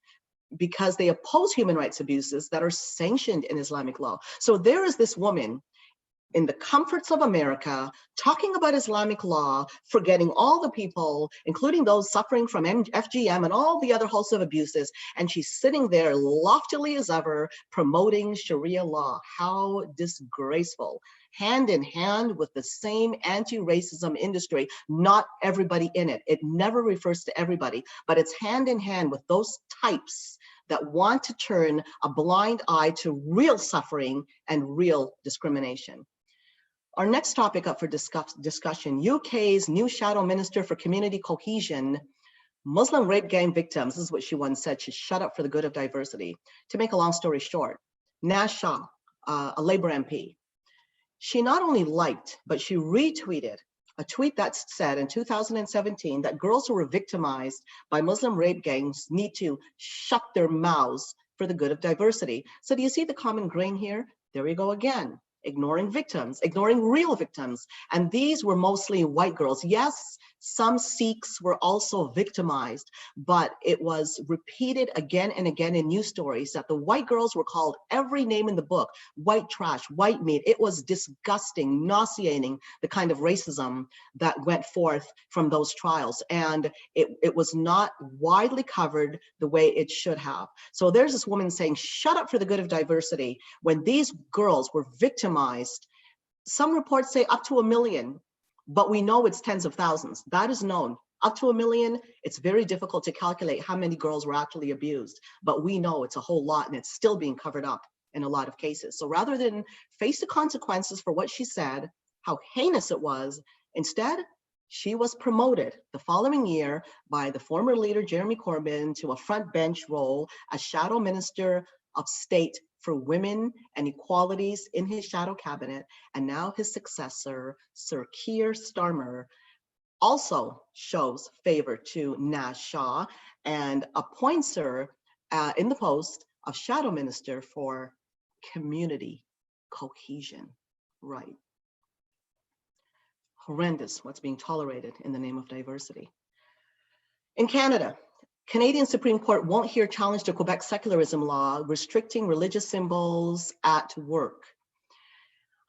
because they oppose human rights abuses that are sanctioned in Islamic law. So there is this woman in the comforts of America talking about Islamic law, forgetting all the people, including those suffering from FGM and all the other hosts of abuses, and she's sitting there loftily as ever promoting Sharia law. How disgraceful. Hand in hand with the same anti-racism industry, not everybody in it. It never refers to everybody, but it's hand in hand with those types that want to turn a blind eye to real suffering and real discrimination. Our next topic up for discussion, UK's new shadow minister for community cohesion, Muslim rape gang victims. This is what she once said: she shut up for the good of diversity. To make a long story short, Nash Shah, a Labour MP, she not only liked, but she retweeted a tweet that said in 2017 that girls who were victimized by Muslim rape gangs need to shut their mouths for the good of diversity. So do you see the common grain here? There we go again. Ignoring victims, ignoring real victims. And these were mostly white girls. Yes, some Sikhs were also victimized, but it was repeated again and again in news stories that the white girls were called every name in the book: white trash, white meat. It was disgusting, nauseating, the kind of racism that went forth from those trials. And it was not widely covered the way it should have. So there's this woman saying, shut up for the good of diversity, when these girls were victimized. Some reports say up to 1 million, but we know it's tens of thousands. That is known. Up to 1 million, it's very difficult to calculate how many girls were actually abused, but we know it's a whole lot, and it's still being covered up in a lot of cases. So rather than face the consequences for what she said, how heinous it was, instead, she was promoted the following year by the former leader, Jeremy Corbyn, to a front bench role as shadow minister of state for women and equalities in his shadow cabinet. And now his successor, Sir Keir Starmer, also shows favor to Nash Shah and appoints her in the post of shadow minister for community cohesion. Right. Horrendous what's being tolerated in the name of diversity. In Canada, Canadian Supreme Court won't hear challenge to Quebec secularism law restricting religious symbols at work.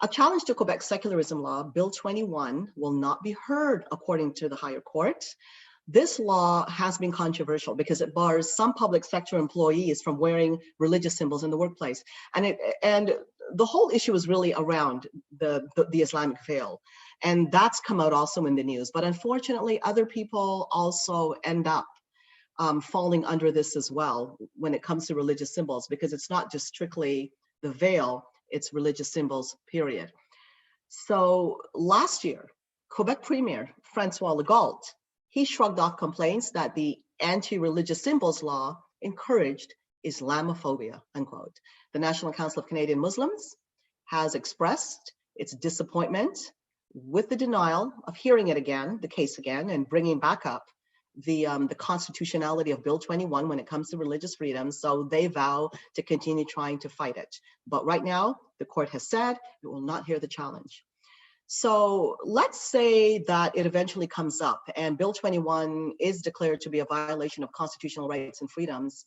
A challenge to Quebec secularism law, Bill 21, will not be heard according to the higher court. This law has been controversial because it bars some public sector employees from wearing religious symbols in the workplace. And the whole issue is really around the Islamic veil. And that's come out also in the news. But unfortunately, other people also end up falling under this as well when it comes to religious symbols, because it's not just strictly the veil, it's religious symbols, period. So last year, Quebec Premier Francois Legault, he shrugged off complaints that the anti-religious symbols law encouraged Islamophobia, unquote. The National Council of Canadian Muslims has expressed its disappointment with the denial of hearing it again, the case again, and bringing back up the constitutionality of Bill 21 when it comes to religious freedom. So they vow to continue trying to fight it. But right now, the court has said it will not hear the challenge. So let's say that it eventually comes up and Bill 21 is declared to be a violation of constitutional rights and freedoms.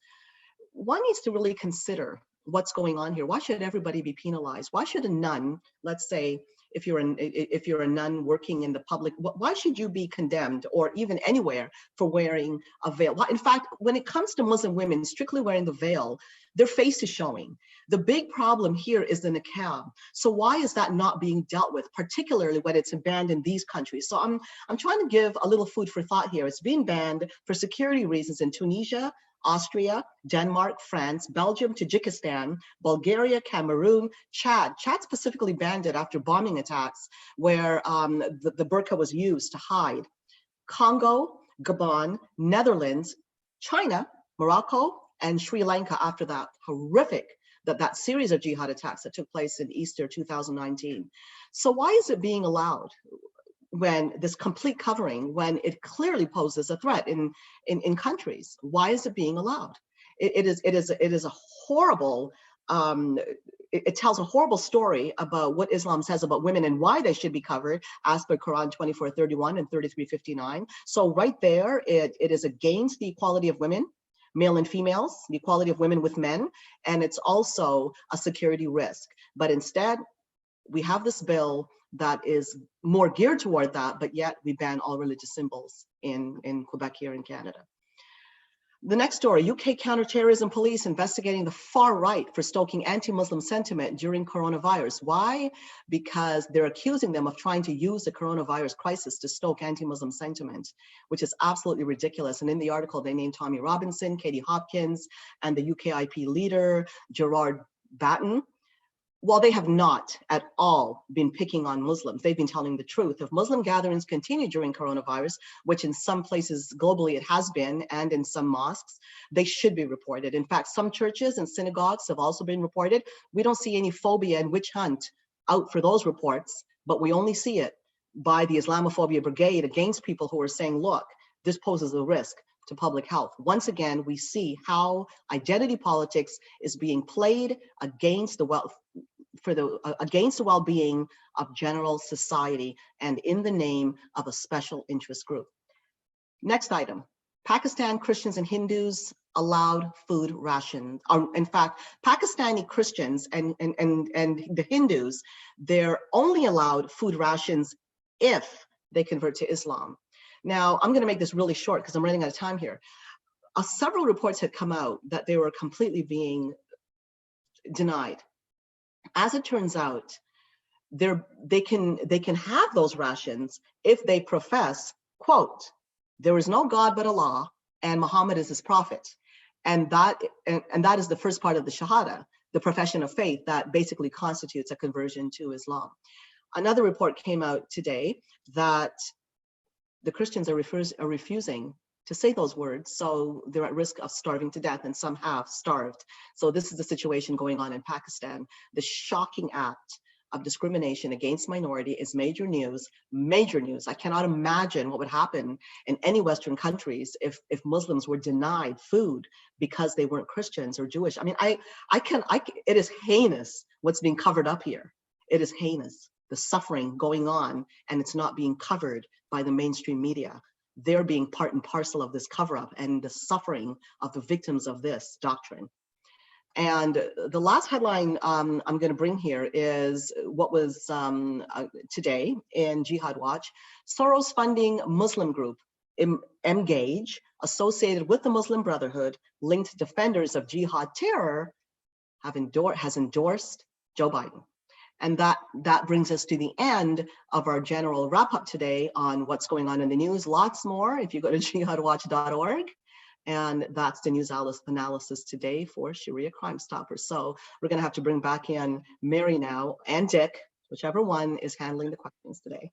One needs to really consider what's going on here. Why should everybody be penalized? Why should a nun, let's say, if you're a nun working in the public, why should you be condemned or even anywhere for wearing a veil? In fact, when it comes to Muslim women strictly wearing the veil, their face is showing. The big problem here is the niqab. So why is that not being dealt with, particularly when it's banned in these countries? So I'm trying to give a little food for thought here. It's being banned for security reasons in Tunisia, Austria, Denmark, France, Belgium, Tajikistan, Bulgaria, Cameroon, Chad. Chad specifically banned it after bombing attacks where the burqa was used to hide. Congo, Gabon, Netherlands, China, Morocco, and Sri Lanka after that horrific, that series of jihad attacks that took place in Easter 2019. So why is it being allowed? When this complete covering, when it clearly poses a threat in countries, why is it being allowed? It is a horrible, it tells a horrible story about what Islam says about women and why they should be covered as per Quran 24:31 and 33:59. So right there, it is against the equality of women, male and females, the equality of women with men, and it's also a security risk. But instead, we have this bill that is more geared toward that, but yet we ban all religious symbols in Quebec here in Canada. The next story, UK counterterrorism police investigating the far right for stoking anti-Muslim sentiment during coronavirus. Why? Because they're accusing them of trying to use the coronavirus crisis to stoke anti-Muslim sentiment, which is absolutely ridiculous. And in the article, they named Tommy Robinson, Katie Hopkins, and the UKIP leader, Gerard Batten. While they have not at all been picking on Muslims, they've been telling the truth. If Muslim gatherings continue during coronavirus, which in some places globally it has been, and in some mosques, they should be reported. In fact, some churches and synagogues have also been reported. We don't see any phobia and witch hunt out for those reports, but we only see it by the Islamophobia Brigade against people who are saying, look, this poses a risk to public health. Once again, we see how identity politics is being played against the well-being of general society and in the name of a special interest group. Next item, Pakistan Christians and Hindus allowed food rations. In fact, Pakistani Christians and the Hindus, they're only allowed food rations if they convert to Islam. Now, I'm going to make this really short because I'm running out of time here. Several reports had come out that they were completely being denied. As it turns out, they can have those rations if they profess, quote, there is no God but Allah and Muhammad is his prophet. And that is the first part of the Shahada, the profession of faith that basically constitutes a conversion to Islam. Another report came out today that the Christians are refusing to say those words, so they're at risk of starving to death, and some have starved. So this is the situation going on in Pakistan. The shocking act of discrimination against minority is major news, major news. I cannot imagine what would happen in any Western countries if Muslims were denied food because they weren't Christians or Jewish. I mean, it is heinous what's being covered up here. It is heinous, the suffering going on, and it's not being covered by the mainstream media. They're being part and parcel of this cover-up and the suffering of the victims of this doctrine. And the last headline I'm going to bring here is what was today in Jihad Watch. Soros funding Muslim group Engage, associated with the Muslim Brotherhood, linked defenders of jihad terror, has endorsed Joe Biden. And that brings us to the end of our general wrap up today on what's going on in the news. Lots more if you go to jihadwatch.org. And that's the news analysis today for Sharia Crime Stoppers. So we're going to have to bring back in Mary now and Dick, whichever one is handling the questions today.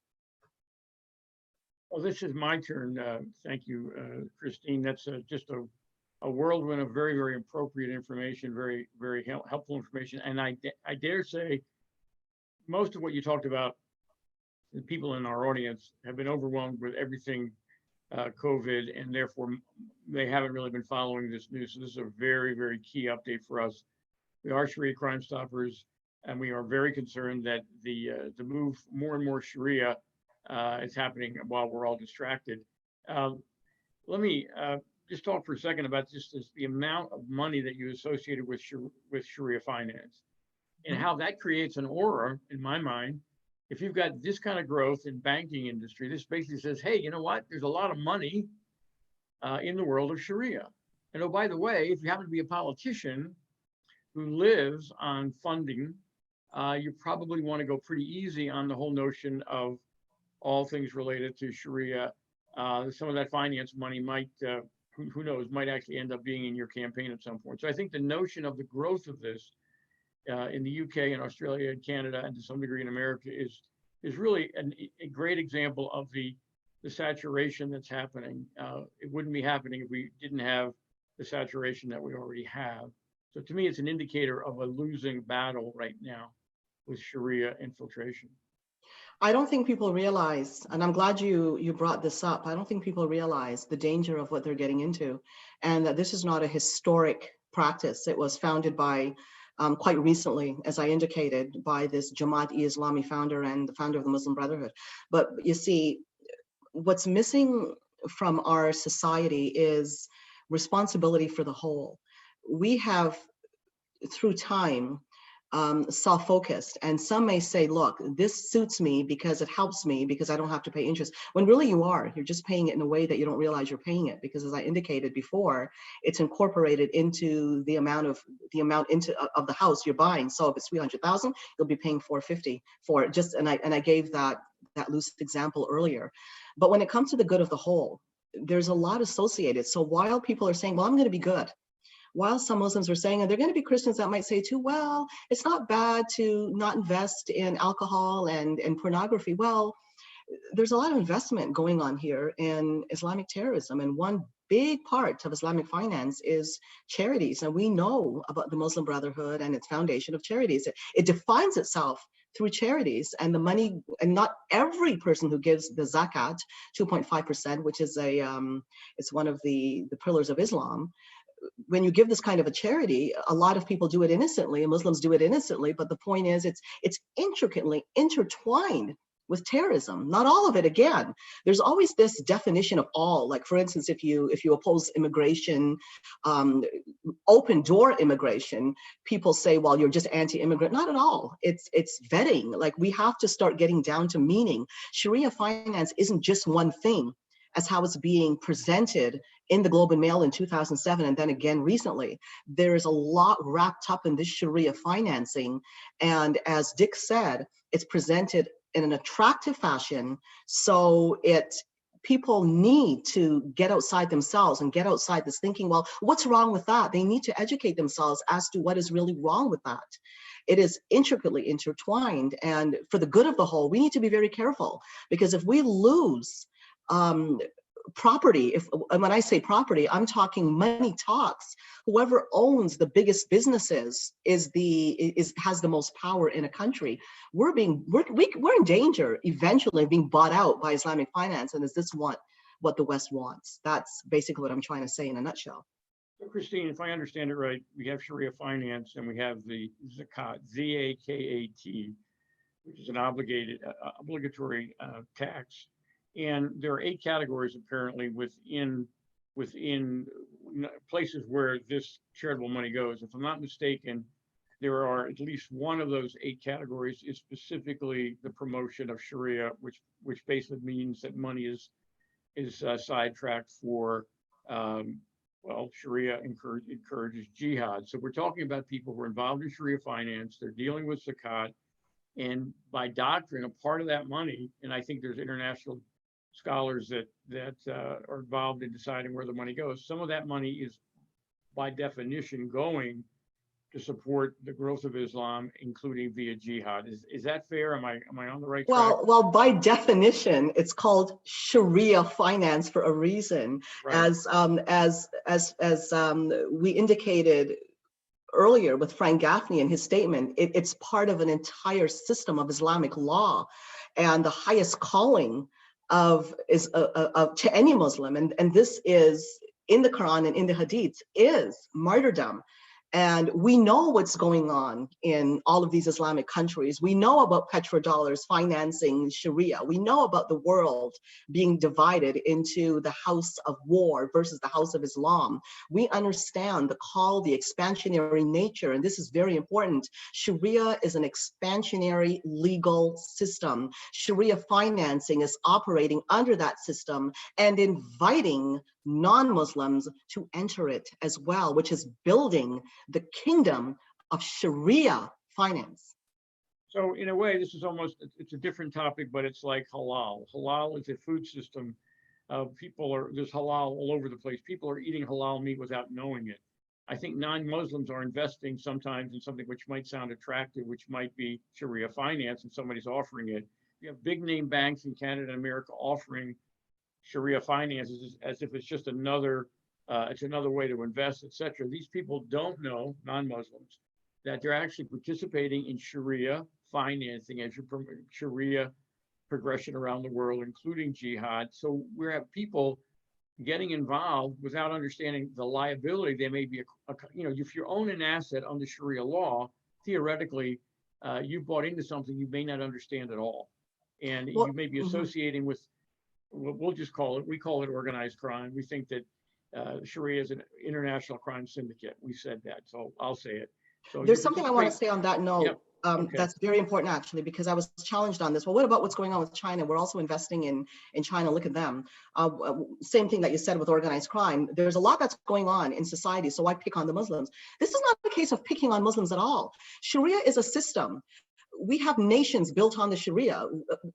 Well, this is my turn. Thank you, Christine. That's just a whirlwind of very, very appropriate information, very, very helpful information. And I dare say, most of what you talked about, the people in our audience have been overwhelmed with everything COVID, and therefore they haven't really been following this news. So this is a very, very key update for us. We are Sharia Crime Stoppers, and we are very concerned that the move more and more Sharia is happening while we're all distracted. Let me just talk for a second about just the amount of money that you associated with Sharia finance, and how that creates an aura, in my mind. If you've got this kind of growth in banking industry, this basically says, hey, you know what? There's a lot of money in the world of Sharia. And oh, by the way, if you happen to be a politician who lives on funding, you probably want to go pretty easy on the whole notion of all things related to Sharia. Some of that finance money might, who knows, might actually end up being in your campaign at some point. So I think the notion of the growth of this in the UK and Australia and Canada, and to some degree in America, is really a great example of the saturation that's happening. It wouldn't be happening if we didn't have the saturation that we already have. So to me, it's an indicator of a losing battle right now with Sharia infiltration. I don't think people realize, and I'm glad you brought this up, I don't think people realize the danger of what they're getting into, and that this is not a historic practice. It was founded by, quite recently, as I indicated, by this Jamaat-e-Islami founder and the founder of the Muslim Brotherhood. But you see, what's missing from our society is responsibility for the whole. We have, through time, self-focused, and some may say, look, this suits me because it helps me because I don't have to pay interest, when really you're just paying it in a way that you don't realize you're paying it, because as I indicated before, it's incorporated into the amount of the house you're buying. So if it's 300,000, you'll be paying 450 for it. Just, and I gave that loose example earlier. But when it comes to the good of the whole, there's a lot associated. So while people are saying, well, I'm going to be good, while some Muslims are saying, and they're going to be Christians that might say too, well, it's not bad to not invest in alcohol and pornography. Well, there's a lot of investment going on here in Islamic terrorism. And one big part of Islamic finance is charities. And we know about the Muslim Brotherhood and its foundation of charities. It defines itself through charities, and the money, and not every person who gives the zakat, 2.5%, which is it's one of the pillars of Islam. When you give this kind of a charity, a lot of people do it innocently, and Muslims do it innocently, but the point is it's intricately intertwined with terrorism. Not all of it, again. There's always this definition of all. Like, for instance, if you oppose immigration, open door immigration, people say, well, you're just anti-immigrant. Not at all. It's vetting. Like, we have to start getting down to meaning. Sharia finance isn't just one thing, as how it's being presented in the Globe and Mail in 2007, and then again recently. There is a lot wrapped up in this Sharia financing, and as Dick said, it's presented in an attractive fashion, so people need to get outside themselves and get outside this thinking, well, what's wrong with that? They need to educate themselves as to what is really wrong with that. It is intricately intertwined, and for the good of the whole, we need to be very careful, because if we lose property, and when I say property, I'm talking money talks. Whoever owns the biggest businesses has the most power in a country. We're in danger eventually of being bought out by Islamic finance. And is this what the West wants? That's basically what I'm trying to say in a nutshell. So Christine, if I understand it right, we have Sharia finance and we have the zakat, Z-A-K-A-T, which is an obligatory tax. And there are 8 categories apparently within places where this charitable money goes. If I'm not mistaken, there are at least one of those 8 categories is specifically the promotion of Sharia, which basically means that money is sidetracked for Sharia encourages jihad. So we're talking about people who are involved in Sharia finance. They're dealing with zakat, and by doctrine, a part of that money, and I think there's international scholars that are involved in deciding where the money goes. Some of that money is, by definition, going to support the growth of Islam, including via jihad. Is that fair? Am I on the right track? Well, by definition, it's called Sharia finance for a reason. Right. As we indicated earlier with Frank Gaffney in his statement, it's part of an entire system of Islamic law, and the highest calling to any Muslim, and this is in the Quran and in the Hadith, is martyrdom. And we know what's going on in all of these Islamic countries. We know about petrodollars financing Sharia. We know about the world being divided into the house of war versus the house of Islam. We understand the call, the expansionary nature, and this is very important. Sharia is an expansionary legal system. Sharia financing is operating under that system and inviting non-Muslims to enter it as well, which is building the kingdom of Sharia finance. So in a way, this is almost, it's a different topic, but it's like halal. Halal is a food system. There's halal all over the place. People are eating halal meat without knowing it. I think non-Muslims are investing sometimes in something which might sound attractive, which might be Sharia finance, and somebody's offering it. You have big name banks in Canada and America offering Sharia finances as if it's just another way to invest, etc. These people don't know, non-Muslims, that they're actually participating in Sharia financing as Sharia progression around the world, including jihad. So we have people getting involved without understanding the liability. They may be, if you own an asset under Sharia law, theoretically, you bought into something you may not understand at all. And you may be associating with, we call it organized crime. We think that Sharia is an international crime syndicate. We said that, so I'll say it. So there's something I want to say on that note. Yep. Okay. That's very important, actually, because I was challenged on this. Well, what about what's going on with China? We're also investing in China. Look at them. Same thing that you said with organized crime. There's a lot that's going on in society, so why pick on the Muslims? This is not a case of picking on Muslims at all. Sharia is a system. We have nations built on the Sharia.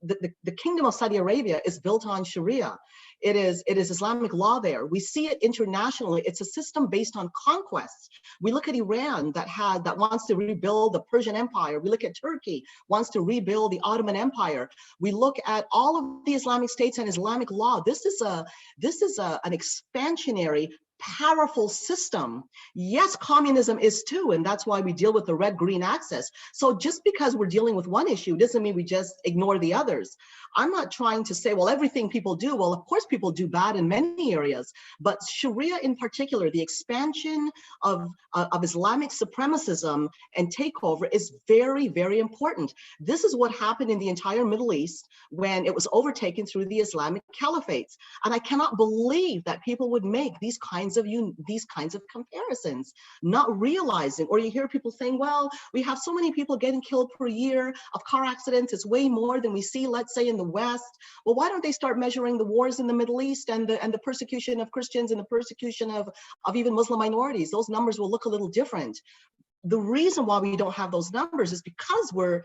The kingdom of Saudi Arabia is built on Sharia. It is Islamic law there. We see it internationally. It's a system based on conquests. We look at Iran that wants to rebuild the Persian Empire. We look at Turkey, wants to rebuild the Ottoman Empire. We look at all of the Islamic states and Islamic law. This is an expansionary, powerful system. Yes, communism is too, and that's why we deal with the red-green axis. So just because we're dealing with one issue doesn't mean we just ignore the others. I'm not trying to say, well, everything people do, well, of course people do bad in many areas, but Sharia in particular, the expansion of Islamic supremacism and takeover is very, very important. This is what happened in the entire Middle East when it was overtaken through the Islamic caliphates. And I cannot believe that people would make these kinds of comparisons, not realizing, or you hear people saying, well, we have so many people getting killed per year of car accidents. It's way more than we see, let's say, in the West. Well, why don't they start measuring the wars in the Middle East and the persecution of Christians and the persecution of even Muslim minorities? Those numbers will look a little different. The reason why we don't have those numbers is because we're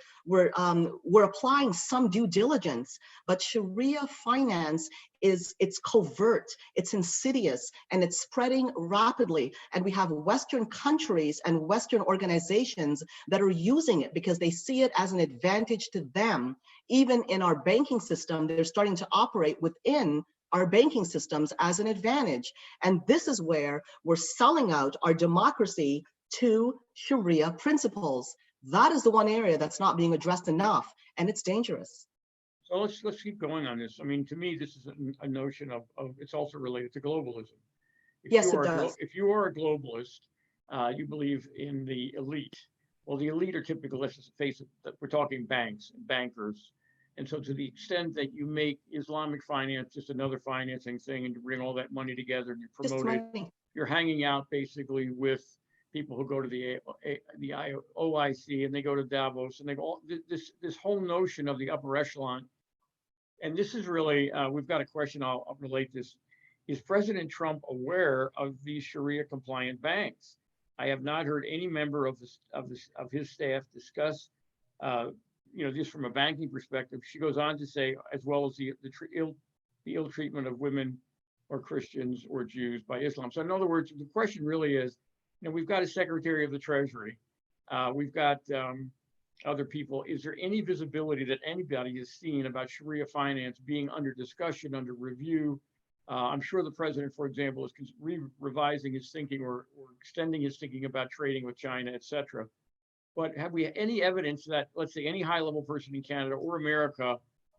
applying some due diligence, but Sharia finance it's covert, it's insidious, and it's spreading rapidly. And we have Western countries and Western organizations that are using it because they see it as an advantage to them. Even in our banking system, they're starting to operate within our banking systems as an advantage. And this is where we're selling out our democracy to Sharia principles. That is the one area that's not being addressed enough, and it's dangerous. So let's keep going on this. I mean, to me, this is a notion of it's also related to globalism. Yes, it does. If you are a globalist, you believe in the elite. Well, the elite are typically, let's just face it, we're talking banks and bankers. And so to the extent that you make Islamic finance just another financing thing and you bring all that money together and you promote it, you're hanging out basically with people who go to the OIC and they go to Davos and they go this whole notion of the upper echelon. And this is really, we've got a question, I'll relate this. Is President Trump aware of these Sharia compliant banks? I have not heard any member of his staff discuss, just from a banking perspective. She goes on to say, as well as the ill treatment of women or Christians or Jews by Islam. So in other words, the question really is, we've got a Secretary of the Treasury, we've got other people. Is there any visibility that anybody has seen about Sharia finance being under discussion, under review? I'm sure the president, for example, is revising his thinking or extending his thinking about trading with China, et cetera. But have we any evidence that, let's say, any high-level person in Canada or America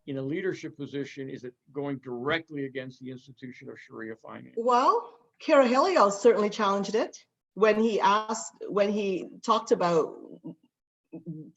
in a leadership position, is it going directly against the institution of Sharia finance? Well, Kara Helios certainly challenged it when he talked about,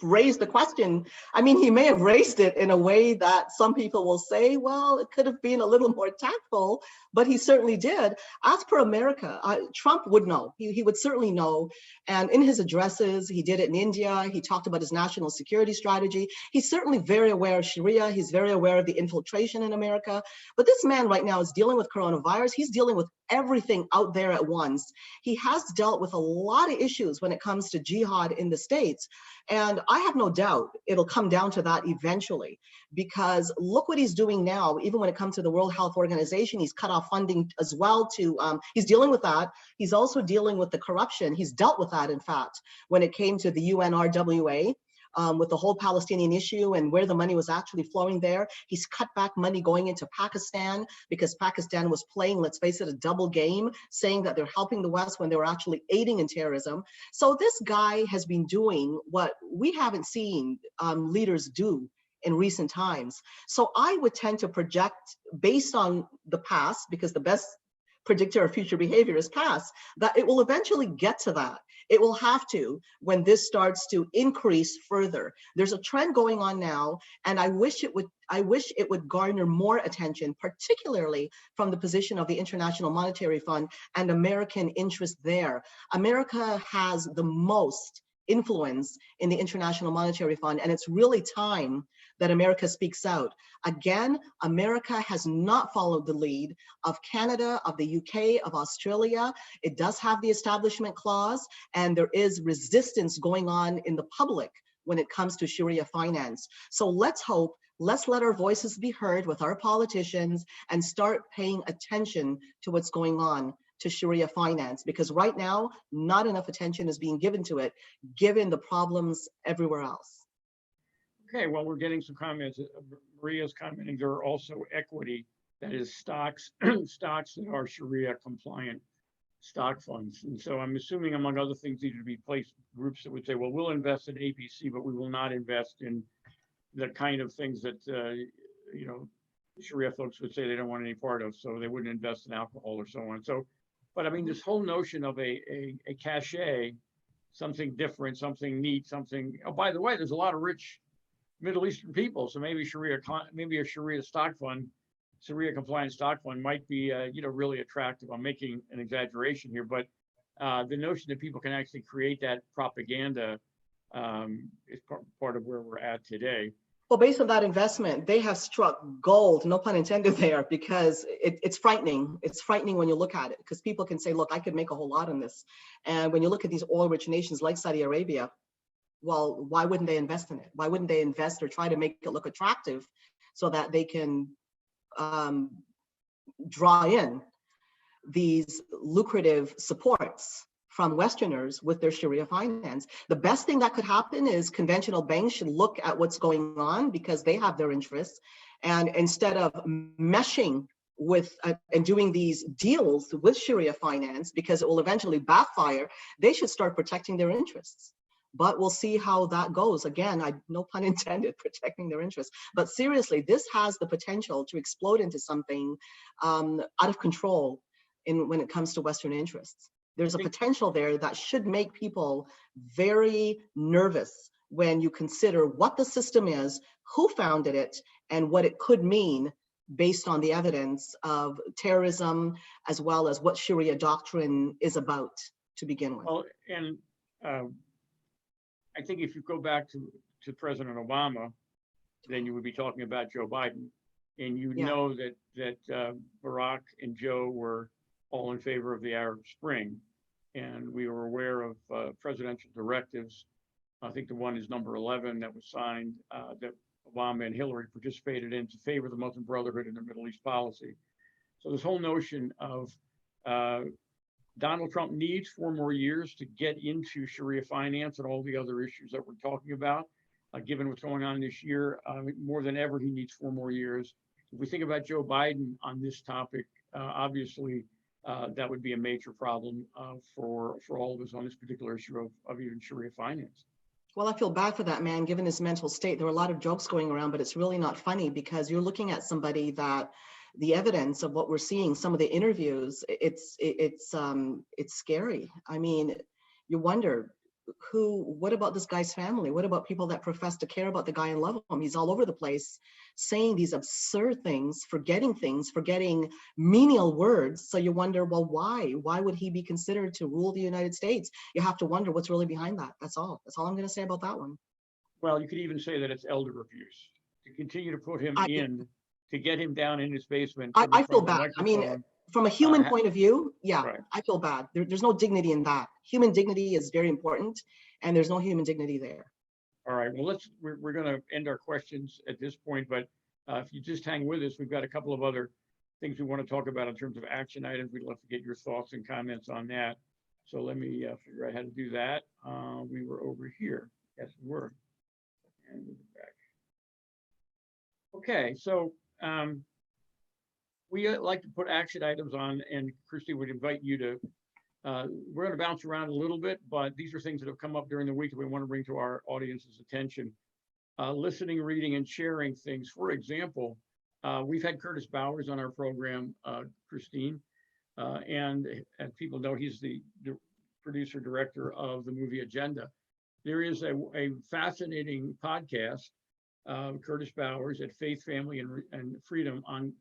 raised the question. I mean, he may have raised it in a way that some people will say, well, it could have been a little more tactful, but he certainly did. As per America, Trump would know. He would certainly know. And in his addresses, he did it in India. He talked about his national security strategy. He's certainly very aware of Sharia. He's very aware of the infiltration in America. But this man right now is dealing with coronavirus. He's dealing with everything out there at once. He has dealt with a lot of issues when it comes to jihad in the States. And I have no doubt it'll come down to that eventually, because look what he's doing now. Even when it comes to the World Health Organization, he's cut off funding as well he's dealing with that. He's also dealing with the corruption. He's dealt with that, in fact, when it came to the UNRWA. With the whole Palestinian issue and where the money was actually flowing there. He's cut back money going into Pakistan because Pakistan was playing, let's face it, a double game, saying that they're helping the West when they were actually aiding in terrorism. So this guy has been doing what we haven't seen leaders do in recent times. So I would tend to project based on the past, because the best predictor of future behavior is past, that it will eventually get to that. It will have to when this starts to increase further. There's a trend going on now, and I wish it would garner more attention, particularly from the position of the International Monetary Fund and American interest there. America has the most influence in the International Monetary Fund, and it's really time that America speaks out. Again, America has not followed the lead of Canada, of the UK, of Australia. It does have the establishment clause, and there is resistance going on in the public when it comes to Sharia finance. So let's hope, let's let our voices be heard with our politicians and start paying attention to what's going on to Sharia finance, because right now, not enough attention is being given to it, given the problems everywhere else. Okay, well, we're getting some comments. Maria's commenting there are also equity, that is stocks, stocks that are Sharia compliant stock funds. And so I'm assuming, among other things, these would be place groups that would say, well, we'll invest in ABC, but we will not invest in the kind of things that, Sharia folks would say they don't want any part of, so they wouldn't invest in alcohol or so on. So, but I mean, this whole notion of a cachet, something different, something neat, something, oh, by the way, there's a lot of rich Middle Eastern people, so maybe a Sharia stock fund, Sharia compliant stock fund might be, really attractive. I'm making an exaggeration here, but the notion that people can actually create that propaganda is part of where we're at today. Well, based on that investment, they have struck gold, no pun intended there, because it's frightening. It's frightening when you look at it, because people can say, look, I could make a whole lot on this. And when you look at these oil-rich nations like Saudi Arabia, well, why wouldn't they invest in it? Why wouldn't they invest or try to make it look attractive so that they can draw in these lucrative supports from Westerners with their Sharia finance? The best thing that could happen is conventional banks should look at what's going on, because they have their interests. And instead of meshing with and doing these deals with Sharia finance, because it will eventually backfire, they should start protecting their interests. But we'll see how that goes. Again, no pun intended, protecting their interests. But seriously, this has the potential to explode into something out of control when it comes to Western interests. There's a potential there that should make people very nervous when you consider what the system is, who founded it, and what it could mean based on the evidence of terrorism, as well as what Sharia doctrine is about to begin with. Well, and I think if you go back to President Obama, then you would be talking about Joe Biden, and know that Barack and Joe were all in favor of the Arab Spring, and we were aware of presidential directives. I think the one is number 11 that was signed that Obama and Hillary participated in to favor the Muslim Brotherhood in their Middle East policy. So this whole notion of Donald Trump needs 4 more years to get into Sharia finance and all the other issues that we're talking about. Given what's going on this year, more than ever, he needs 4 more years. If we think about Joe Biden on this topic, obviously, that would be a major problem for all of us on this particular issue of even Sharia finance. Well, I feel bad for that man, given his mental state. There are a lot of jokes going around, but it's really not funny because you're looking at somebody that the evidence of what we're seeing, some of the interviews, it's scary. I mean, you wonder what about this guy's family? What about people that profess to care about the guy and love him? He's all over the place saying these absurd things, forgetting menial words. So you wonder, well, why? Why would he be considered to rule the United States? You have to wonder what's really behind that. That's all. That's all I'm going to say about that one. Well, you could even say that it's elder abuse to continue to put him I, in, to get him down in his basement. I feel bad. I mean, from a human point of view, yeah, right. I feel bad. There's no dignity in that. Human dignity is very important, and there's no human dignity there. All right, well, we're going to end our questions at this point, but if you just hang with us, we've got a couple of other things we want to talk about in terms of action items. We'd love to get your thoughts and comments on that. So let me figure out how to do that. We were over here. Yes, we were. And we'll go back. Okay, so we like to put action items on, and Christy would invite you to, we're going to bounce around a little bit, but these are things that have come up during the week that we want to bring to our audience's attention. Listening, reading, and sharing things. For example, we've had Curtis Bowers on our program, Christine, and as people know, he's the producer director of the movie Agenda. There is a fascinating podcast, Curtis Bowers at Faith, Family, and Freedom on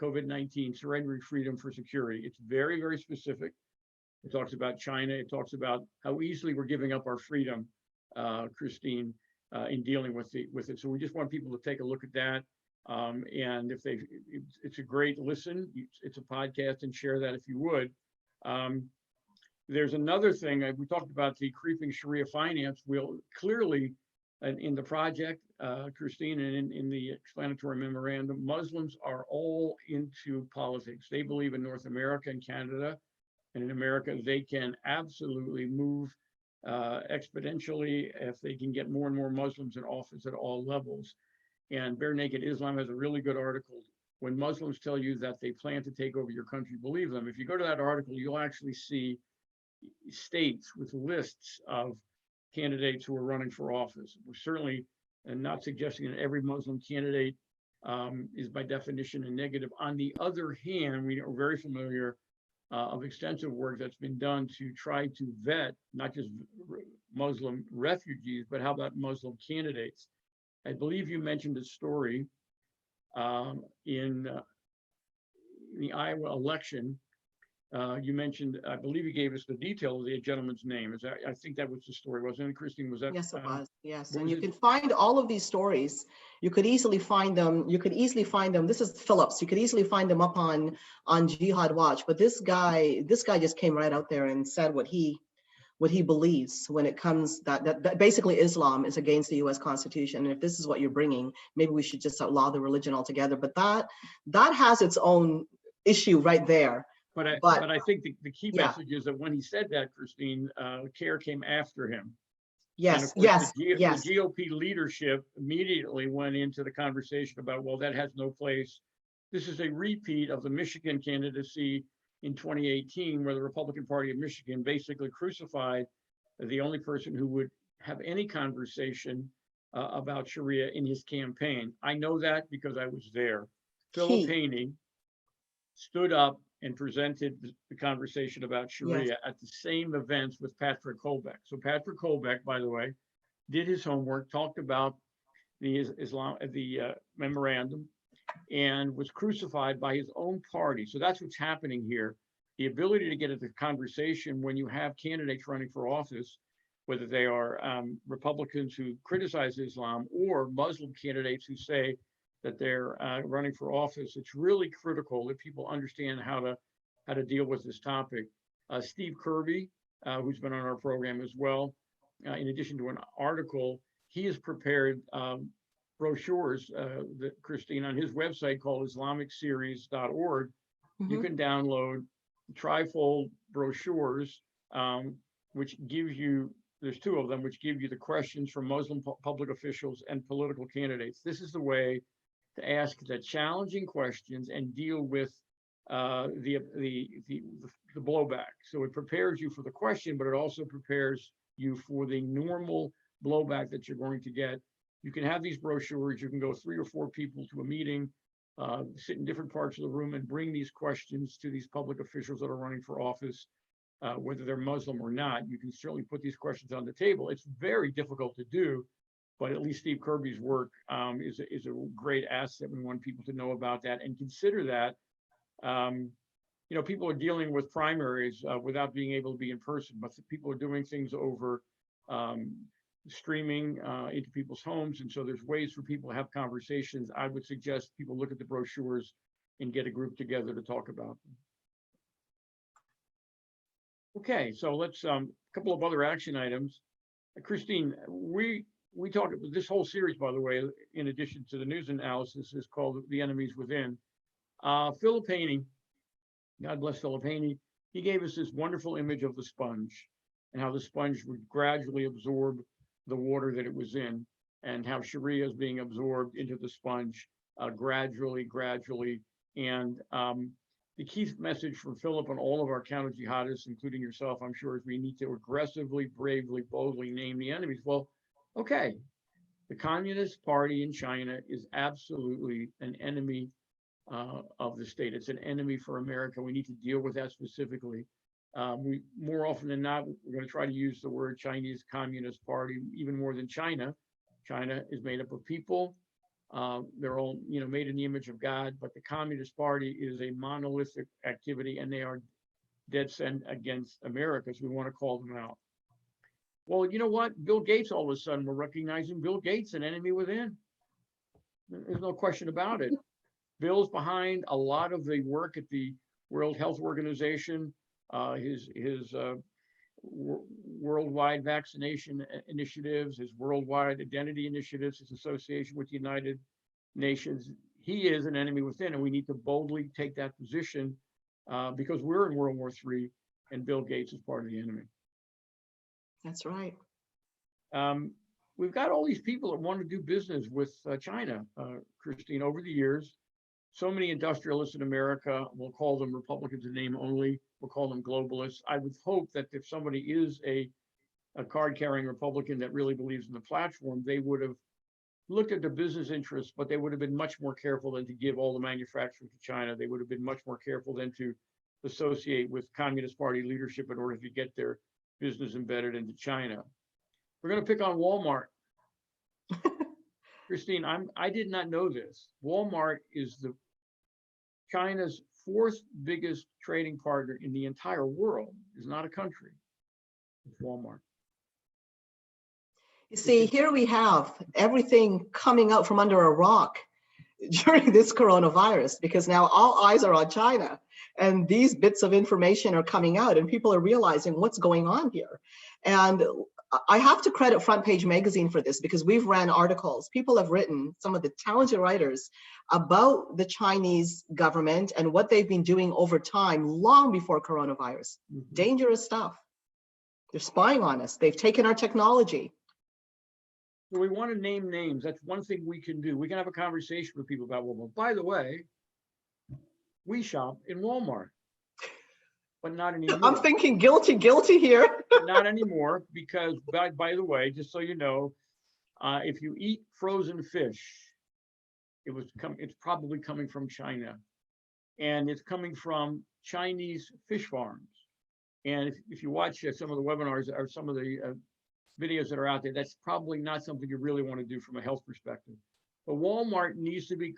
COVID-19, surrendering freedom for security. It's very, very specific. It talks about China. It talks about how easily we're giving up our freedom, Christine, in dealing with it. So we just want people to take a look at that. And it's a great listen. It's a podcast, and share that if you would. There's another thing we talked about, the creeping Sharia finance. We'll clearly, in the project, Christine, and in the explanatory memorandum, Muslims are all into politics. They believe in North America and Canada, and in America, they can absolutely move exponentially if they can get more and more Muslims in office at all levels. And Bare Naked Islam has a really good article. When Muslims tell you that they plan to take over your country, believe them. If you go to that article, you'll actually see states with lists of candidates who are running for office. We're certainly not suggesting that every Muslim candidate is by definition a negative. On the other hand, we are very familiar of extensive work that's been done to try to vet not just Muslim refugees, but how about Muslim candidates. I believe you mentioned a story in the Iowa election. You mentioned, I believe you gave us the detail of the gentleman's name. I think that was the story, wasn't it, Christine? Was that? Yes, it was. Yes, and you can find all of these stories. You could easily find them. This is Phillips. You could easily find them up on Jihad Watch. But this guy just came right out there and said what he believes when it comes that basically Islam is against the U.S. Constitution. And if this is what you're bringing, maybe we should just outlaw the religion altogether. But that has its own issue right there. But I think the key message is that when he said that, Christine, CARE came after him. Yes, and of course, the GOP leadership immediately went into the conversation about, well, that has no place. This is a repeat of the Michigan candidacy in 2018, where the Republican Party of Michigan basically crucified the only person who would have any conversation about Sharia in his campaign. I know that because I was there. Philip Haney stood up and presented the conversation about Sharia at the same events with Patrick Colbeck. So Patrick Colbeck, by the way, did his homework, talked about the memorandum, and was crucified by his own party. So that's what's happening here. The ability to get at the conversation when you have candidates running for office, whether they are Republicans who criticize Islam or Muslim candidates who say that they're running for office, it's really critical that people understand how to deal with this topic. Steve Kirby, who's been on our program as well, in addition to an article, he has prepared brochures, Christine, on his website called IslamicSeries.org. You can download trifold brochures, which give you, there's two of them, which give you the questions from Muslim public officials and political candidates. This is the way to ask the challenging questions and deal with the blowback. So it prepares you for the question, but it also prepares you for the normal blowback that you're going to get. You can have these brochures. You can go 3 or 4 people to a meeting, sit in different parts of the room and bring these questions to these public officials that are running for office, whether they're Muslim or not. You can certainly put these questions on the table. It's very difficult to do, but at least Steve Kirby's work is a great asset. We want people to know about that and consider that. You know, people are dealing with primaries without being able to be in person, but people are doing things over streaming into people's homes. And so there's ways for people to have conversations. I would suggest people look at the brochures and get a group together to talk about them. Okay, so let's a couple of other action items. Christine, we talked about this whole series, by the way, in addition to the news analysis, is called The Enemies Within. Philip Haney, God bless Philip Haney, he gave us this wonderful image of the sponge and how the sponge would gradually absorb the water that it was in, and how Sharia is being absorbed into the sponge gradually. And the key message from Philip and all of our counter jihadists, including yourself, I'm sure, is we need to aggressively, bravely, boldly name the enemies. Well, okay, the Communist Party in China is absolutely an enemy of the state. It's an enemy for America. We need to deal with that specifically. We more often than not, we're going to try to use the word Chinese Communist Party even more than China. China is made up of people. They're all, you know, made in the image of God, but the Communist Party is a monolithic activity, and they are dead set against America, so we want to call them out. Well, you know what? Bill Gates, all of a sudden, we're recognizing Bill Gates, an enemy within. There's no question about it. Bill's behind a lot of the work at the World Health Organization, his worldwide vaccination initiatives, his worldwide identity initiatives, his association with the United Nations. He is an enemy within, and we need to boldly take that position because we're in World War III, and Bill Gates is part of the enemy. That's right. We've got all these people that want to do business with China, Christine, over the years. So many industrialists in America, we'll call them Republicans in name only, we'll call them globalists. I would hope that if somebody is a card-carrying Republican that really believes in the platform, they would have looked at their business interests, but they would have been much more careful than to give all the manufacturing to China. They would have been much more careful than to associate with Communist Party leadership in order to get their business embedded into China. We're going to pick on Walmart. Christine, I did not know this. Walmart is China's 4th biggest trading partner in the entire world. It's not a country. It's Walmart. You see, here we have everything coming out from under a rock during this coronavirus, because now all eyes are on China, and these bits of information are coming out, and people are realizing what's going on here. And I have to credit Front Page Magazine for this, because we've ran articles. People have written, some of the talented writers, about the Chinese government and what they've been doing over time, long before coronavirus. Mm-hmm. Dangerous stuff. They're spying on us. They've taken our technology. So we want to name names. That's one thing we can do. We can have a conversation with people about Walmart. By the way, we shop in Walmart, but not anymore. I'm thinking guilty here. Not anymore, because by the way, just so you know, if you eat frozen fish, it's probably coming from China, and it's coming from Chinese fish farms. And if you watch some of the webinars or some of the videos that are out there, that's probably not something you really want to do from a health perspective. But Walmart needs to be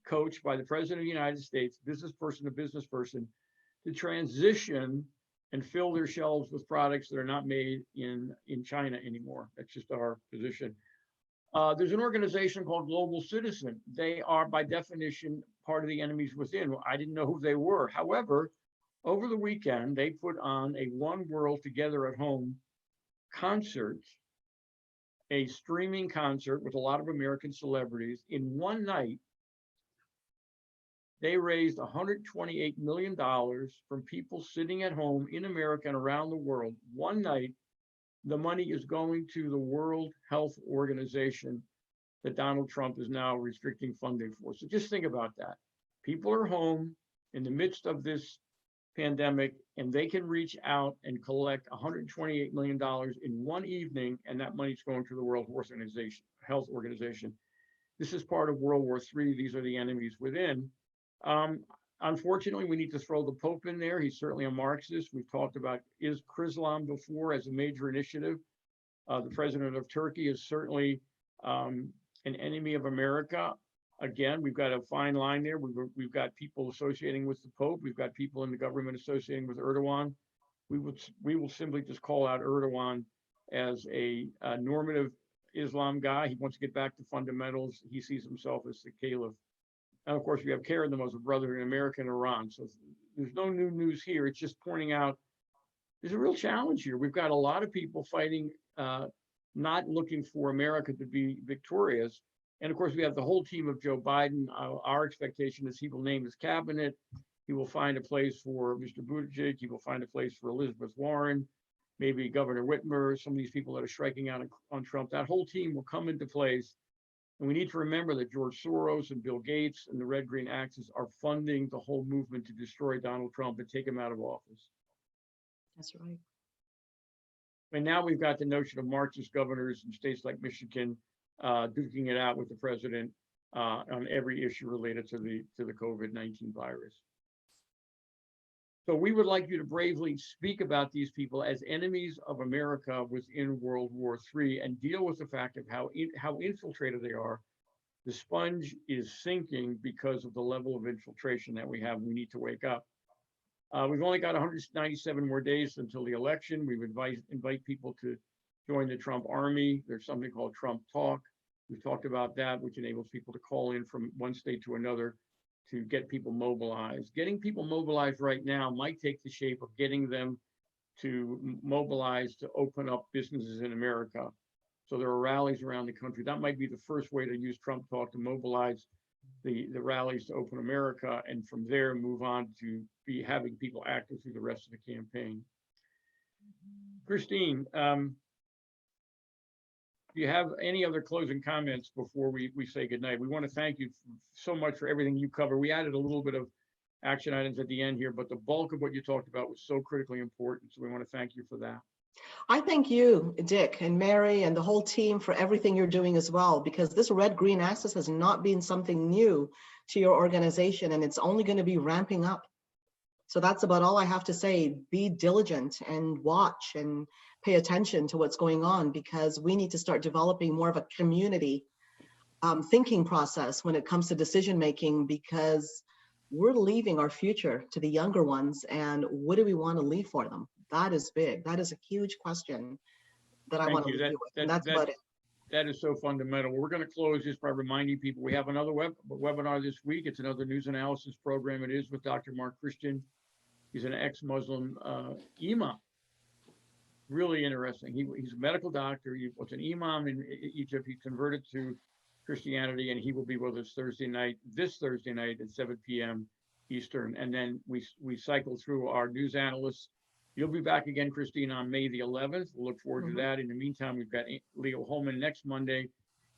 coached by the President of the United States, business person to business person, to transition and fill their shelves with products that are not made in China anymore. That's just our position. There's an organization called Global Citizen. They are, by definition, part of the enemies within. Well, I didn't know who they were. However, over the weekend, they put on a One World Together at Home concert, a streaming concert with a lot of American celebrities. In one night, they raised $128 million from people sitting at home in America and around the world. One night, the money is going to the World Health Organization that Donald Trump is now restricting funding for. So just think about that. People are home in the midst of this pandemic, and they can reach out and collect $128 million in one evening, and that money's going to the World Health Organization. This is part of World War III. These are the enemies within. Unfortunately, we need to throw the Pope in there. He's certainly a Marxist. We've talked about Islam before as a major initiative. The president of Turkey is certainly an enemy of America. Again, we've got a fine line there. We've got people associating with the Pope. We've got people in the government associating with Erdogan. We will simply just call out Erdogan as a normative Islam guy. He wants to get back to fundamentals. He sees himself as the caliph. And of course, we have Karen, the Muslim Brotherhood in America and Iran. So there's no new news here. It's just pointing out there's a real challenge here. We've got a lot of people fighting, not looking for America to be victorious. And of course, we have the whole team of Joe Biden. Our expectation is he will name his cabinet. He will find a place for Mr. Buttigieg. He will find a place for Elizabeth Warren, maybe Governor Whitmer, some of these people that are striking out on Trump. That whole team will come into place. And we need to remember that George Soros and Bill Gates and the Red Green Axis are funding the whole movement to destroy Donald Trump and take him out of office. That's right. And now we've got the notion of Marxist governors in states like Michigan duking it out with the president on every issue related to the COVID-19 virus. So we would like you to bravely speak about these people as enemies of America within World War III and deal with the fact of how infiltrated they are. The sponge is sinking because of the level of infiltration that we have. We need to wake up. We've only got 197 more days until the election. We would invite people to join the Trump army. There's something called Trump Talk. We've talked about that, which enables people to call in from one state to another to get people mobilized. Getting people mobilized right now might take the shape of getting them to mobilize to open up businesses in America. So there are rallies around the country. That might be the first way to use Trump Talk to mobilize the rallies to open America, and from there move on to be having people active through the rest of the campaign. Christine, do you have any other closing comments before we say goodnight? We want to thank you so much for everything you cover. We added a little bit of action items at the end here, but the bulk of what you talked about was so critically important. So we want to thank you for that. I thank you, Dick and Mary and the whole team for everything you're doing as well, because this red-green axis has not been something new to your organization, and it's only going to be ramping up. So that's about all I have to say. Be diligent and watch and pay attention to what's going on, because we need to start developing more of a community thinking process when it comes to decision making, because we're leaving our future to the younger ones, and what do we want to leave for them? That is big. That is a huge question that I want to leave you with. And that's about it. That is so fundamental. We're going to close just by reminding people we have another webinar this week. It's another news analysis program. It is with Dr. Mark Christian. He's an ex-Muslim imam. Really interesting. He's a medical doctor. He was an imam in Egypt. He converted to Christianity, and he will be with us this Thursday night at 7 p.m. Eastern. And then we cycle through our news analysts. You'll be back again, Christine, on May the 11th. We'll look forward to that. In the meantime, we've got Leo Holman next Monday,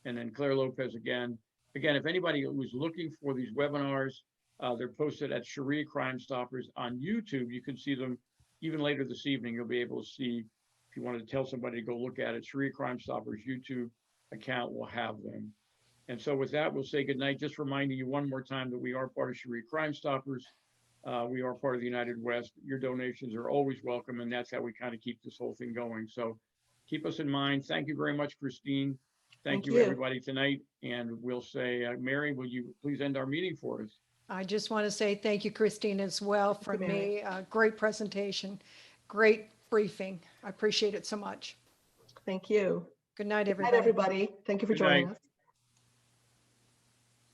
and then Claire Lopez again. Again, if anybody who's looking for these webinars, they're posted at Sharia Crime Stoppers on YouTube. You can see them even later this evening. You'll be able to see, if you wanted to tell somebody to go look at it, Sharia Crime Stoppers YouTube account will have them. And so with that, we'll say goodnight. Just reminding you one more time that we are part of Sharia Crime Stoppers. We are part of the United West. Your donations are always welcome, and that's how we kind of keep this whole thing going. So keep us in mind. Thank you very much, Christine. Thank you, everybody, tonight. And we'll say, Mary, will you please end our meeting for us? I just want to say thank you, Christine, as well. For me, great presentation, great briefing. I appreciate it so much. Thank you. Good night, everybody. Good night, everybody. Thank you for joining us.